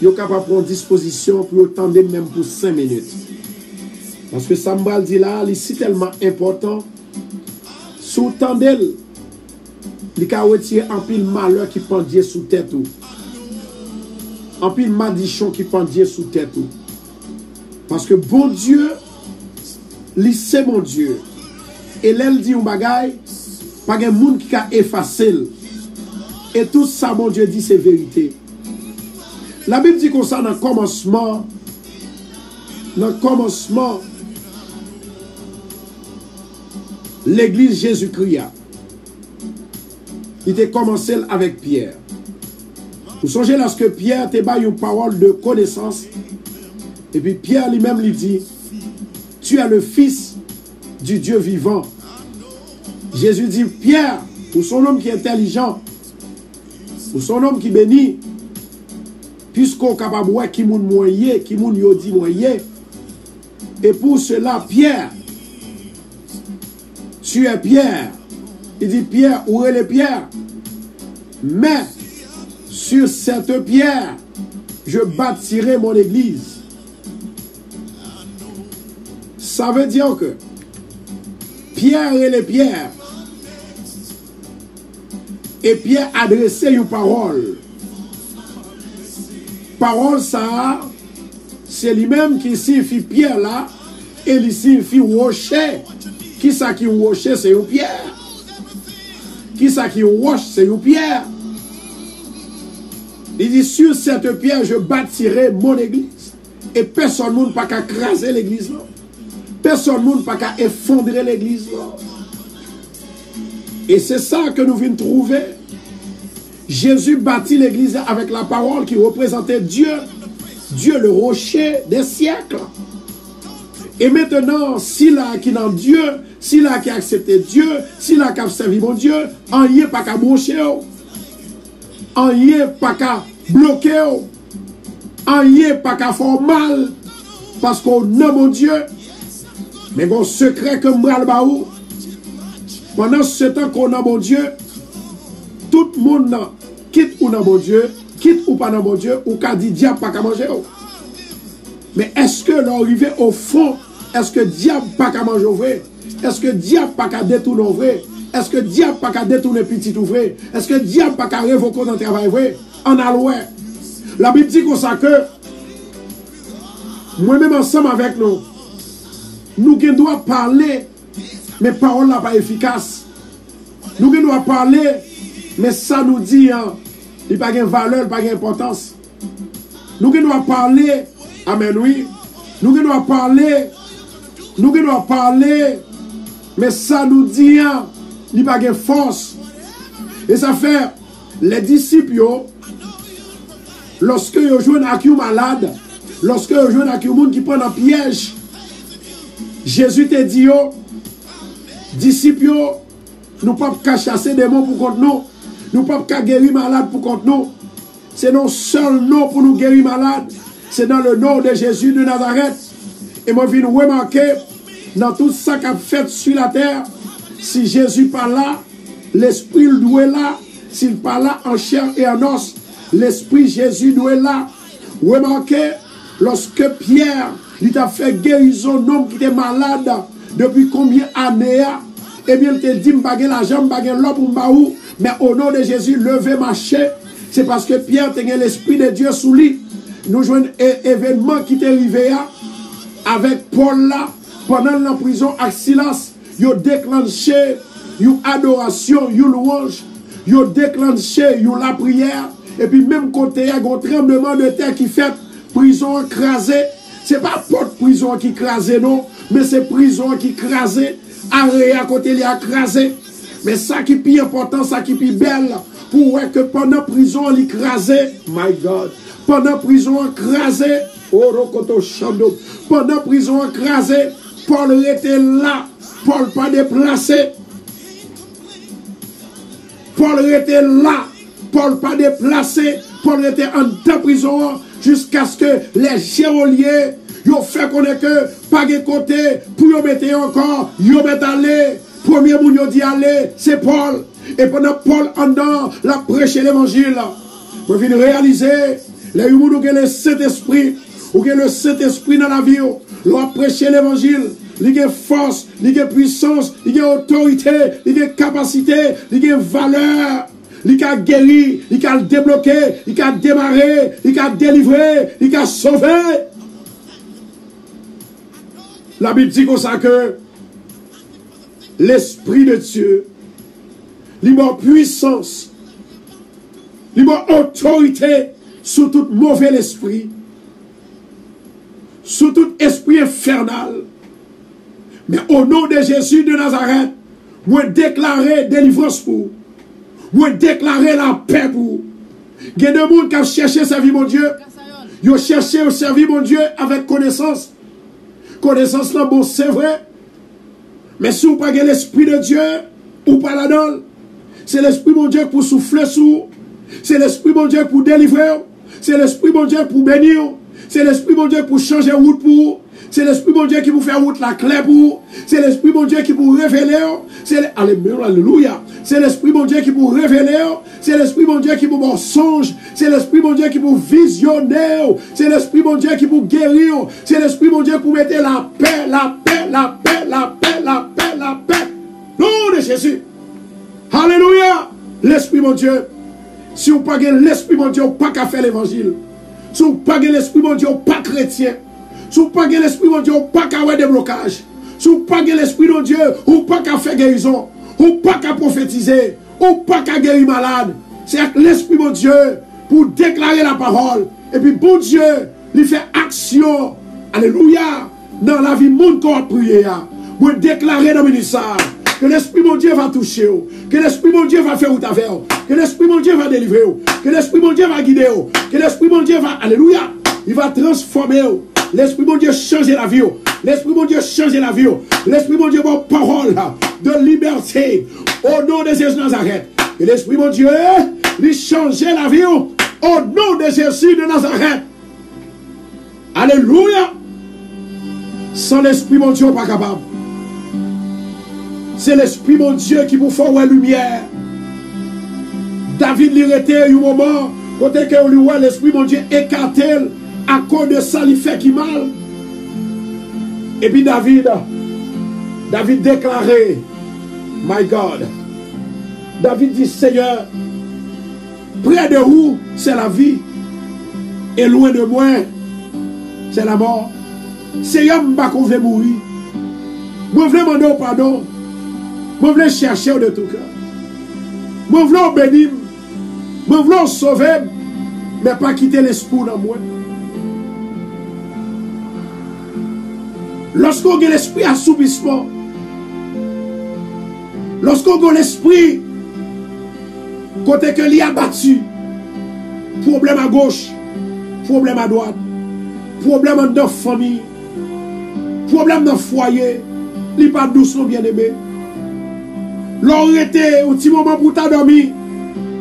est capable de prendre disposition pour attendre même pour 5 minutes. Parce que ça me dit là, c'est tellement important. Sous temps d'elle, il y a un pile malheur qui pendait sous tête. Un pile madichon qui pendait sous tête. Parce que bon Dieu, c'est mon Dieu. Et l'elle dit un bagaille, pas de monde qui a effacé. Et tout ça, mon Dieu dit, c'est vérité. La Bible dit qu'on ça dans le commencement. Dans le commencement, l'église Jésus-Christ, il a commencé avec Pierre. Vous songez lorsque Pierre te bat une parole de connaissance Et puis Pierre lui-même lui dit, tu es le fils du Dieu vivant. Jésus dit, Pierre, pour son homme qui est intelligent, pour son homme qui bénit, puisqu'on est capable de voir qui moun moyen, qui moun yo dit moyen. Et pour cela, Pierre, tu es Pierre. Il dit, Pierre, où est le Pierre? Mais sur cette pierre, je bâtirai mon église. Ça veut dire que Pierre et les pierres, et Pierre adressait une parole. Parole ça, c'est lui-même qui signifie pierre là, et il signifie rocher. Qui ça qui rocher, c'est une pierre. Qui ça qui roche, c'est une pierre. Il dit, sur cette pierre, je bâtirai mon église. Et personne ne peut pas craser l'église là. Personne ne peut pas effondrer l'église là. Et c'est ça que nous venons trouver. Jésus bâtit l'église avec la parole qui représentait Dieu. Dieu le rocher des siècles. Et maintenant, s'il a qui dans Dieu, s'il a qui a accepté Dieu, s'il a qui a servi mon Dieu, on n'y est pas qu'à boucher, on n'y est pas qu'à bloquer, on n'y est pas qu'à faire mal, parce qu'on a mon Dieu. Mais bon secret comme Mral Baou, pendant ce temps qu'on a mon Dieu, tout le monde quitte ou dans mon Dieu, quitte ou pas dans mon Dieu, ou qu'a dit diable pas qu'à manger. Mais est-ce que l'arrivée au fond, est-ce que diable pas qu'à manger vrai? Est-ce que diable pas qu'à détourner vrai? Est-ce que diable pas qu'à détourner petit vrai? Est-ce que diable pas qu'à révoquer dans le travail vrai? En alloué. La Bible dit comme ça que moi-même ensemble avec nous, nous devons parler, mais parole n'est pas efficace. Nous devons parler, mais ça nous dit, il n'y a pas de valeur, il n'y a pas d'importance. Nous devons parler, amen, oui. Nous devons parler, mais ça nous dit, il n'y a pas de force. Et ça fait, les disciples, lorsque ils jouent un malade, lorsque ils jouent un monde qui prend un piège, Jésus te dit, disciples, nous ne pouvons pas chasser des mots pour contre nous. Nous ne pouvons pas guérir malade pour contre nous. C'est notre seul nom pour nous guérir malade. C'est dans le nom de Jésus de Nazareth. Et moi, je viens remarquer dans tout ça qu'a fait sur la terre, si Jésus pas là, l'Esprit doit là. S'il pas là en chair et en os, l'Esprit Jésus doit être là. Remarquez, lorsque Pierre, il a fait guérison d'un homme qui était malade depuis combien d'années, et bien il te dit, je la jambe, je l'homme pour m'baou, mais au nom de Jésus, levez marcher. C'est parce que Pierre tenait l'Esprit de Dieu sous lui. Nous jouons un événement qui est arrivé avec Paul là, pendant la prison à Silas, il a déclenché une adoration, une louange, il a déclenché la prière, et puis même côté, il y a un tremblement de terre qui fait prison écrasée. Ce n'est pas porte prison qui écrasée, non, mais c'est prison qui écrasée, arrêt à côté, il a écrasé. Mais ça qui est plus important, ça qui est plus belle, pour voir que pendant prison, il écrasé, my God, pendant prison écrasé, pendant prison écrasé, Paul était là, Paul pas déplacé. Paul était là, Paul pas déplacé, Paul était en prison jusqu'à ce que les geôliers ont fait connaître que pas de côté pour y mettre encore, y mettre aller. Premier moun yo dit aller, c'est Paul. Et pendant Paul en dedans, la prêcher l'évangile. Vous venez réaliser, les gens qui ont le Saint-Esprit, ou qui ont le Saint-Esprit dans la vie, l'ont prêché l'évangile. Il y a force, il y a puissance, il y a autorité, il y a capacité, il y a valeur. Il y a guéri, il y a débloqué, il y a démarré, il y a délivré, il y a sauvé. La Bible dit comme ça que l'Esprit de Dieu, il a puissance, il a autorité sur tout mauvais esprit, sur tout esprit infernal. Mais au nom de Jésus de Nazareth, moi déclarer délivrance pour vous. Moi déclarer la paix pour vous. Il y a des gens qui ont cherché sa vie, mon Dieu. Yo cherché au servir mon Dieu avec connaissance. Connaissance là, bon, c'est vrai. Mais si vous n'avez pas l'esprit de Dieu, ou pas la donne, c'est l'esprit mon Dieu pour souffler sur. C'est l'esprit mon Dieu pour délivrer. C'est l'esprit mon Dieu pour bénir. C'est l'esprit mon Dieu pour changer route pour. C'est l'esprit mon Dieu qui vous fait route la clé pour. C'est l'esprit mon Dieu qui vous révèle. Alléluia. C'est l'esprit mon Dieu qui vous révèle. C'est l'esprit mon Dieu qui vous mensonge. C'est l'esprit mon Dieu qui vous visionnaire. C'est l'esprit mon Dieu qui vous guérit. C'est l'esprit mon Dieu qui vous mettez la paix, la paix, la paix, la paix, la paix, la paix. Nom de Jésus. Alléluia. L'esprit mon Dieu. Si vous n'avez pas l'esprit mon Dieu, vous n'avez pas qu'à faire l'évangile. Si vous n'avez pas l'esprit mon Dieu, vous n'avez pas chrétien. Si vous n'avez pas l'esprit mon Dieu, vous n'avez pas qu'à avoir des blocages. Si vous n'avez pas l'esprit mon Dieu, vous n'avez pas qu'à faire guérison. Vous n'avez pas qu'à prophétiser. Vous n'avez pas qu'à guérir malade. C'est l'esprit mon Dieu pour déclarer la parole. Et puis bon Dieu, il fait action. Alléluia. Dans la vie, monde qu'on a prié. Pour déclarer dans le ministère. Que l'esprit mon Dieu va toucher. Que l'esprit mon Dieu va faire ou ta faire. Que l'esprit mon Dieu va délivrer. Que l'esprit mon Dieu va guider. Que l'esprit mon Dieu va, alléluia, il va transformer. L'esprit mon Dieu changer la vie. L'esprit mon Dieu changer la vie. L'esprit mon Dieu va parole de liberté. Au nom de Jésus de Nazareth. Que l'esprit mon Dieu, il changer la vie. Au nom de Jésus de Nazareth. Alléluia. Sans l'esprit mon Dieu, pas capable. C'est l'esprit mon Dieu qui vous fait la lumière. David l'irrité un moment, côté que lui voit l'esprit mon Dieu écarté, à cause de ça, il fait qui mal. Et puis David déclaré, my God, David dit, Seigneur, près de vous, c'est la vie, et loin de moi, c'est la mort. Seigneur, je ne veux pas qu'on veut mourir. Je veux demander pardon. Je veux chercher de tout cœur. Je veux bénir. Je veux sauver. Mais pas quitter l'esprit dans moi. Lorsqu'on a l'esprit assoupissement, lorsqu'on a l'esprit côté que l'y a battu, problème à gauche, problème à droite, problème dans la famille, problème dans le foyer, il n'est pas doucement bien aimé. L'on était un petit moment pour t'endormir,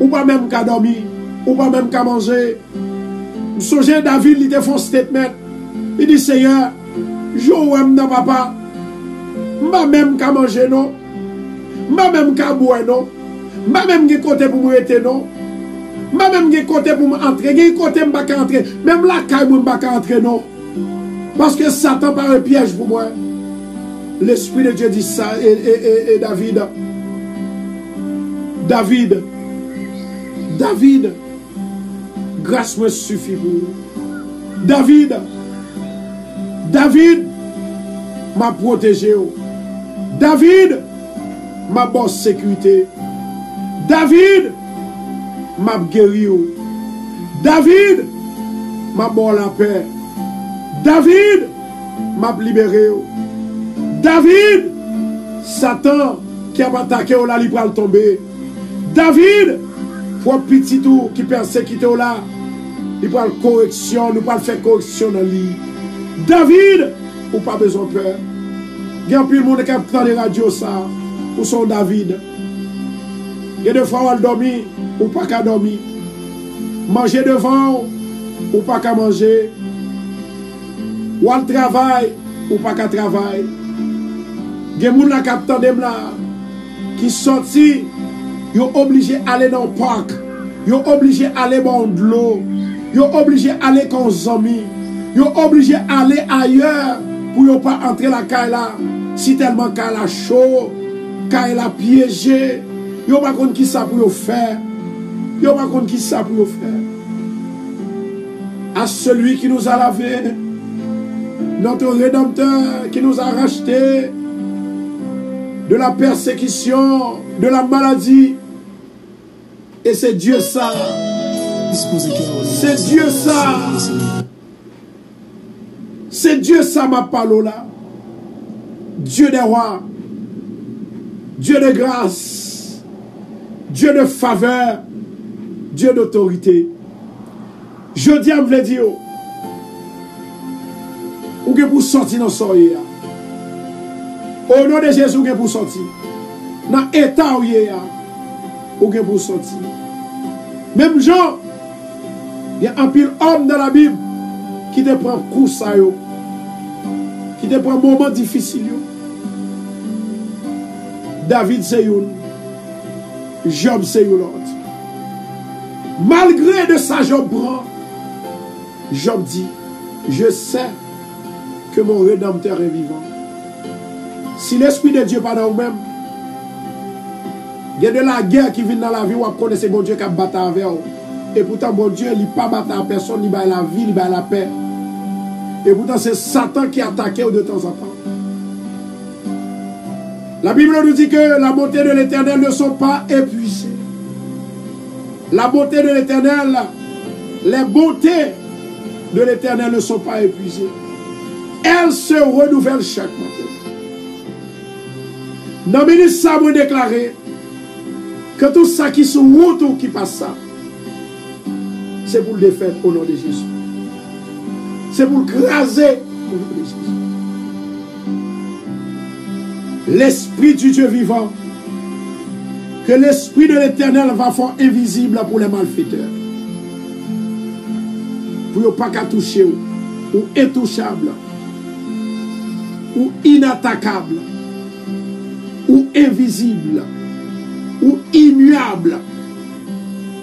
ou pas même qu'à dormir, ou pas même qu'à manger. Songez David, il te fait un statement. Il dit, Seigneur, je n'aime pas papa, pas même qu'à manger, non. Pas même qu'à boire, non. Pas même qu'à côté pour me rester, non. Pas même qu'à côté pour m'entrer, qu'à côté pour m'entrer. Même la caille pour m'entrer, non. Parce que Satan par un piège pour moi. L'Esprit de Dieu dit ça, et David, grâce me suffit pour vous. David m'a protégé. David m'a bonne sécurité. David m'a guéri. David m'a bonne la paix. David m'a libéré. David, Satan qui a attaqué au là, il va tomber. David, pour petit tout qui persécute au là, il va correction, nous va faire correction dans lui. David, ou pas besoin de peur. Il y a plus de monde qui a dans les radios ça, ou son David. Il y a des fois où elle dormir, ou pas qu'à dormir. Manger devant, ou pas qu'à manger. Ou elle travaille, ou pas qu'à travailler. Il y a des gens qui sont sortis, ils sont obligés d'aller dans le parc, ils sont obligés d'aller dans l'eau, ils sont obligés d'aller avec les amis, ils sont obligés d'aller ailleurs pour ne pas entrer la caille là. Si tellement caille là chaud, caille là piégé, ils ne savent pas qui ça pour faire. Ils ne savent pas qui ça pour faire. À celui qui nous a lavé, notre Rédempteur qui nous a racheté de la persécution, de la maladie. Et c'est Dieu ça. C'est Dieu ça. C'est Dieu ça, ma parole là. Dieu des rois. Dieu de grâce. Dieu de faveur. Dieu d'autorité. Je dis à me dire, Ou que pour sortir dans soye. Au nom de Jésus, ou que pour sortir. Dans l'état où il est, ou que pour sortir. Même Jean, il y a un pile homme dans la Bible qui te prend coup ça yo. Qui te prend moment difficile yo. David c'est yon. Job c'est yon l'autre. Malgré de ça Job prend. Job dit, je sais que mon Rédempteur est vivant. Si l'Esprit de Dieu pas dans vous-même, il y a de la guerre qui vient dans la vie où vous connaissez bon Dieu qui a battu avec vous. Et pourtant, bon Dieu, il n'a pas battu à personne, il bat la vie, il bat la paix. Et pourtant, c'est Satan qui attaque de temps en temps. La Bible nous dit que la bonté de l'Éternel ne sont pas épuisées. La bonté de l'Éternel, les bontés de l'Éternel ne sont pas épuisées. Elles se renouvellent chaque matin. Dans le ministre, ça m'a déclaré que tout ça qui sont route ou qui passe ça, c'est pour le défaire au nom de Jésus. C'est pour le craser au nom de Jésus. L'Esprit du Dieu vivant, que l'Esprit de l'Éternel va faire invisible pour les malfaiteurs. Pour ne pas qu'à toucher ou intouchable, ou inattaquable, ou invisible, ou immuable,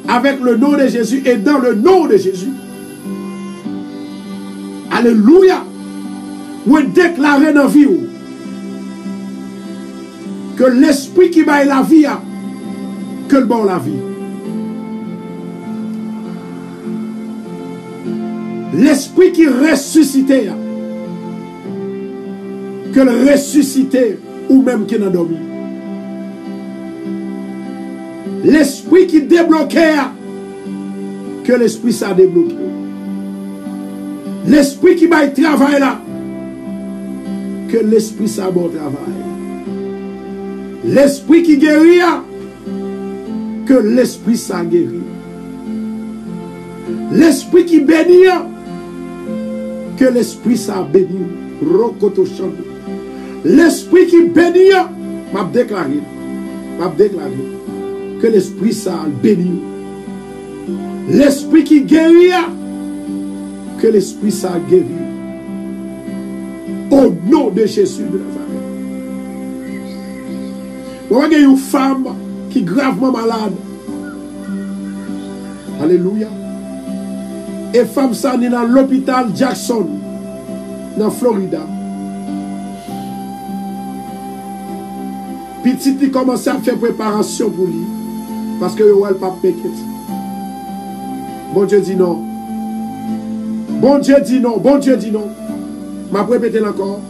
avec le nom de Jésus et dans le nom de Jésus. Alléluia. Vous déclarez dans la vie que l'Esprit qui baille la vie, que le bon la vie. L'Esprit qui ressuscite, que le ressuscité ou même qui n'a dormi. L'Esprit qui débloquait, que l'Esprit ça débloqué. L'Esprit qui va travailler là, que l'Esprit ça bon travail. L'Esprit qui guérit, que l'Esprit ça guérit. L'Esprit qui bénit, que l'Esprit ça bénit. L'Esprit qui bénit, m'a déclaré que l'Esprit ça bénit. L'Esprit qui guérit, que l'Esprit ça guérit. Au nom de Jésus de Nazareth. Vous voyez une femme qui est gravement malade. Alléluia. Et femme ça est dans l'hôpital Jackson, dans Florida. Petit il commence à faire préparation pour lui. Parce que il ne pas make it. Bon Dieu dit non. Bon Dieu dit non. Bon Dieu dit non. Je vais répéter encore.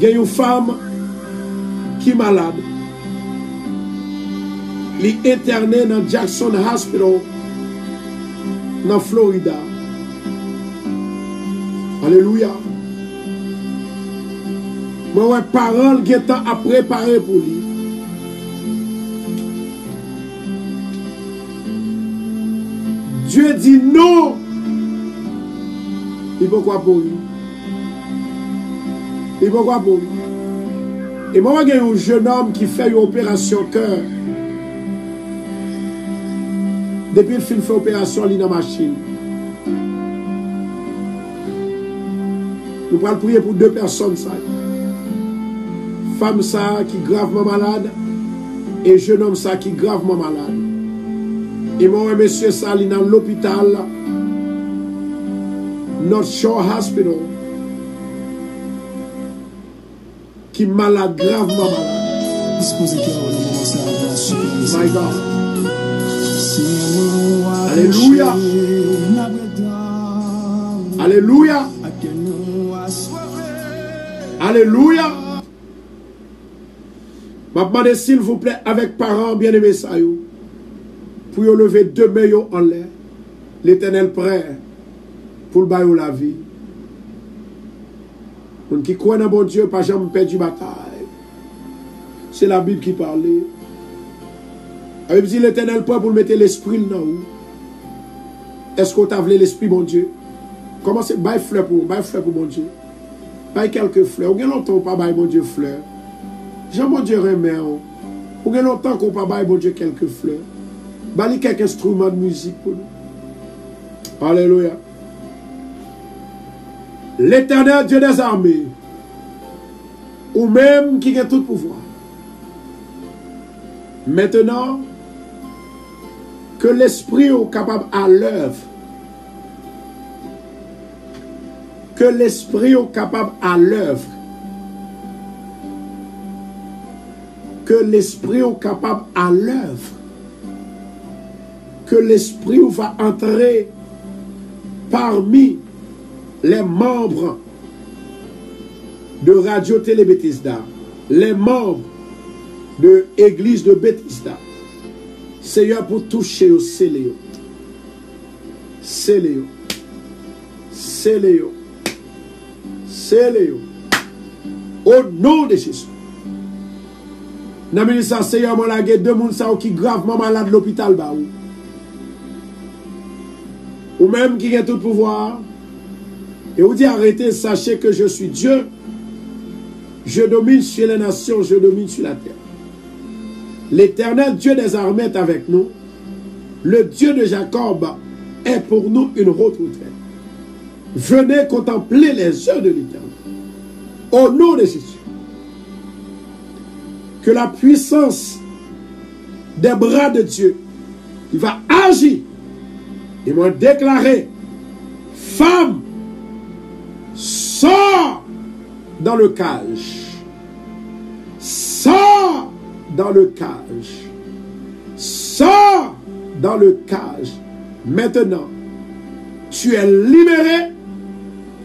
Il y a une femme qui est malade. Elle est internée dans Jackson Hospital, dans Florida. Alléluia. Moi, parents qui sont à préparer pour lui. Dieu dit non. Il faut quoi pour lui? Il faut quoi pour lui? Et moi, il y a un jeune homme qui fait une opération cœur. Depuis le film fait opération, il est dans la machine. Nous allons prier pour deux personnes. Ça. Femme ça qui est gravement malade et jeune homme ça qui est gravement malade. Et moi, monsieur ça, il est dans l'hôpital North Shore Hospital qui est malade, gravement malade. My God. Alléluia. Alléluia. Alléluia. Je vais demander s'il vous plaît avec parents bien-aimés ça pour lever deux mains en l'air. L'Éternel prêt pour le bailler la vie. Pour qui croit dans bon Dieu, pas jamais perdu bataille. C'est la Bible qui parle. La Bible dit l'Éternel prêt pour mettre l'esprit dans vous. Est-ce qu'on t'a voulu l'esprit, bon Dieu? Commencez, baille fleur pour mon Dieu. Baille quelques fleurs. Ou bien longtemps pas baille mon Dieu fleurs. Jean mon Dieu remet. Ou bien longtemps qu'on pas baille mon Dieu quelques fleurs. Baille quelques instruments de musique pour nous. Alléluia. L'Éternel Dieu des armées, ou même qui a tout pouvoir. Maintenant, que l'Esprit est capable à l'œuvre. Que l'Esprit est capable à l'œuvre. Que l'Esprit est capable à l'œuvre. Que l'Esprit va entrer parmi les membres de Radio Télé Bethesda, les membres de l'église de Bethesda. Seigneur, pour toucher au Céléo. Céléo. Céléo. Céléo. Au nom de Jésus. N'a ça, Seigneur, moi, la guerre de moun sa qui gravement malade l'hôpital ba ou même qui a tout pouvoir. Et vous dit arrêtez, sachez que je suis Dieu. Je domine sur les nations, je domine sur la terre. L'Éternel Dieu des armées est avec nous. Le Dieu de Jacob est pour nous une haute retraite. Venez contempler les œuvres de l'Éternel. Au nom de Jésus. Que la puissance des bras de Dieu qui va agir et m'a déclaré femme, sors dans le cage. Sors dans le cage. Sors dans le cage. Maintenant, tu es libéré,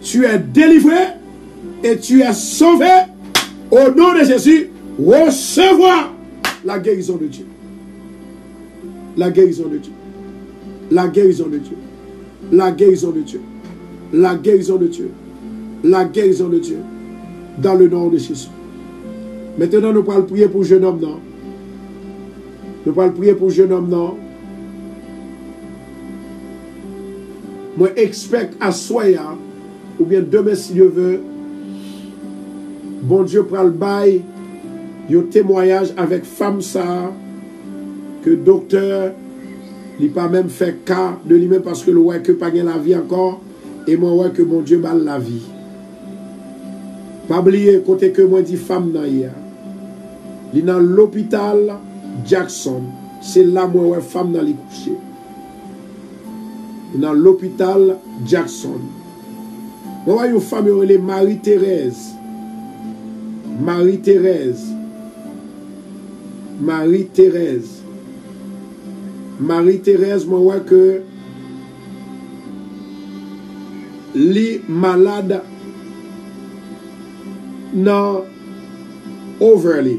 tu es délivré et tu es sauvé. Au nom de Jésus, recevoir la guérison de Dieu. La guérison de Dieu. La guérison de Dieu. La guérison de Dieu. La guérison de Dieu. La guérison de Dieu. Dans le nom de Jésus. Maintenant, nous allons prier pour le jeune homme, non? Nous allons prier pour le jeune homme, non? Moi, expecte à soya, ou bien demain, si Dieu veut, bon Dieu prend le bail, un témoignage avec femme ça, que docteur, il n'a pas même fait cas de lui-même parce que le ouais que pas la vie encore, et moi ouais que mon Dieu balle la vie. Pas oublier côté que moi dit femme nan hier. Il est dans l'hôpital Jackson. C'est là moi ouais femme dans les coucher. Dans l'hôpital Jackson. Moi ouais une femme elle est Marie-Thérèse. Marie-Thérèse. Marie-Thérèse. Marie-Thérèse, moi ouais que les malades non overly.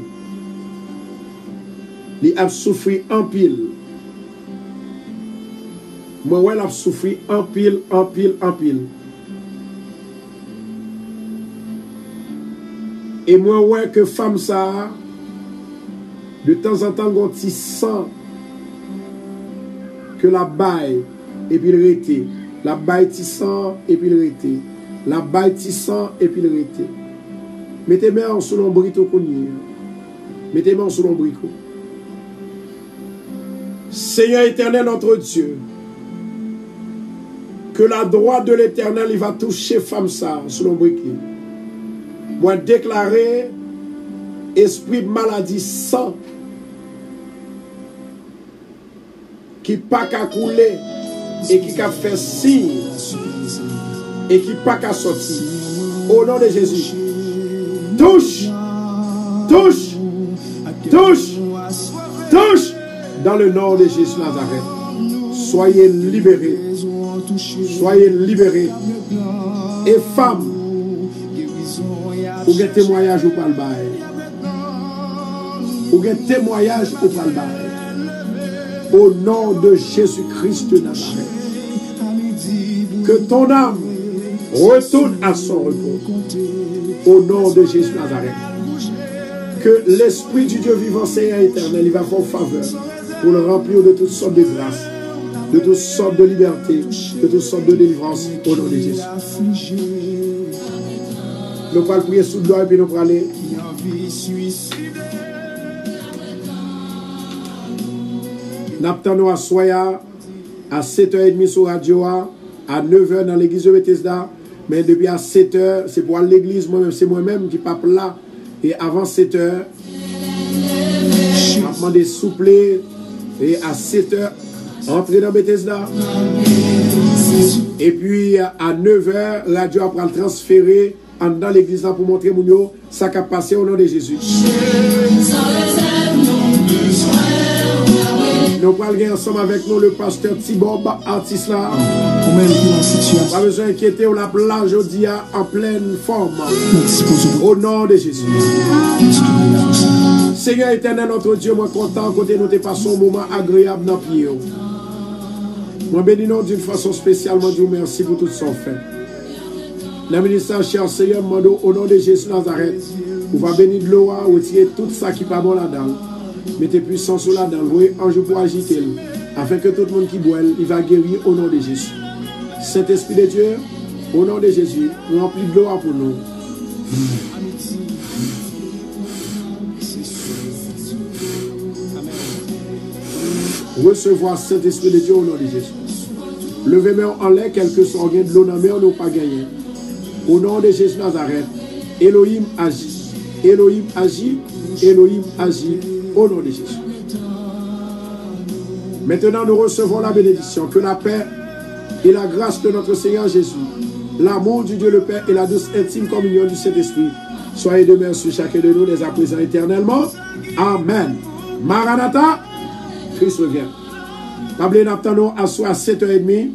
Li a souffert en pile. Moi ouais a souffert en pile, en pile, en pile. Et moi ouais que femme ça de temps en temps on petit sang que la baille et puis le rété. La baille petit sang et puis le rété. La baille petit sang et puis le rété. Mettez-moi sous l'ombrito connu. Mettez-moi sous l'ombrito. Seigneur éternel notre Dieu, que la droite de l'éternel il va toucher femme ça sous l'ombrito. Moi déclarer esprit de maladie sang qui pas qu'à couler et qui a fait signe et qui pas qu'à sortir. Au nom de Jésus. Touche, touche, touche, touche dans le nom de Jésus Nazareth. Soyez libérés. Soyez libérés. Et femmes, ou un témoignage ou pas le bail. Ou un témoignage ou pas le bail. Au nom de Jésus-Christ de Nazareth. Que ton âme retourne à son repos. Au nom de Jésus Nazareth. Que l'Esprit du Dieu vivant, Seigneur éternel, il va faire faveur pour le remplir de toutes sortes de grâces. de toutes sortes de liberté, de toutes sortes de délivrance au nom de Jésus. Nous allons prier sous le doigt et puis nous allons aller. Nous attendons à Soya à 7h30 sur radio, à 9h dans l'église de Bethesda. Mais depuis à 7h, c'est pour l'église, moi-même, c'est moi-même qui pape là. Et avant 7h, je vais demander souple. Et à 7h, entrer dans Bethesda. Et puis à 9h, radio après le transférer dans l'église pour montrer Mounio ça qui a passé au nom de Jésus. Nous allons aller ensemble avec nous le pasteur Thibaut, artiste là. Pas besoin d'inquiéter, on l'a là aujourd'hui en pleine forme. Au nom de Jésus. Seigneur éternel, notre Dieu, moi content, côté nous te passons un moment agréable dans le pied. Moi bénis nous d'une façon spéciale, moi Dieu merci pour tout ce qu'on fait. Le ministère, cher Seigneur, au nom de Jésus Nazareth, on va bénir de l'eau, retirer tout ça qui n'est pas bon là-dedans. Mettez puissance sur la dent, voyez ange pour agiter, afin que tout le monde qui boit, il va guérir au nom de Jésus. Saint-Esprit de Dieu, au nom de Jésus, remplis de l'eau pour nous. Recevoir Saint-Esprit de Dieu au nom de Jésus. Levez-moi en l'air, quel que soit de l'eau dans la mer, nous pas gagné. Au nom de Jésus Nazareth, Elohim agit. Elohim agit. Elohim agit. Au nom de Jésus. Maintenant, nous recevons la bénédiction. Que la paix et la grâce de notre Seigneur Jésus, l'amour du Dieu le Père et la douce intime communion du Saint-Esprit soyez demeurés sur chacun de nous, dès à présent éternellement. Amen. Maranatha, Christ revient. Pablo n'attendons à 7h30.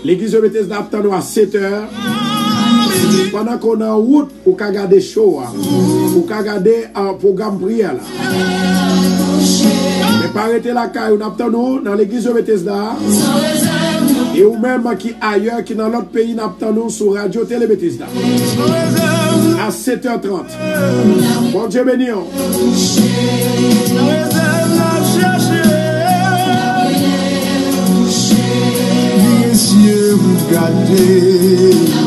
L'église de Bethesda n'attendons à 7h. Pendant qu'on est en route, on peut regarder show, on peut regarder un programme prière. Mais pas arrêter la caille, on attend dans l'église de Bethesda. Et ou même qui ailleurs, qui dans l'autre pays, on attend sur Radio Télé Bethesda. À 7h30. Bon Dieu béni. Yeux vous gardez.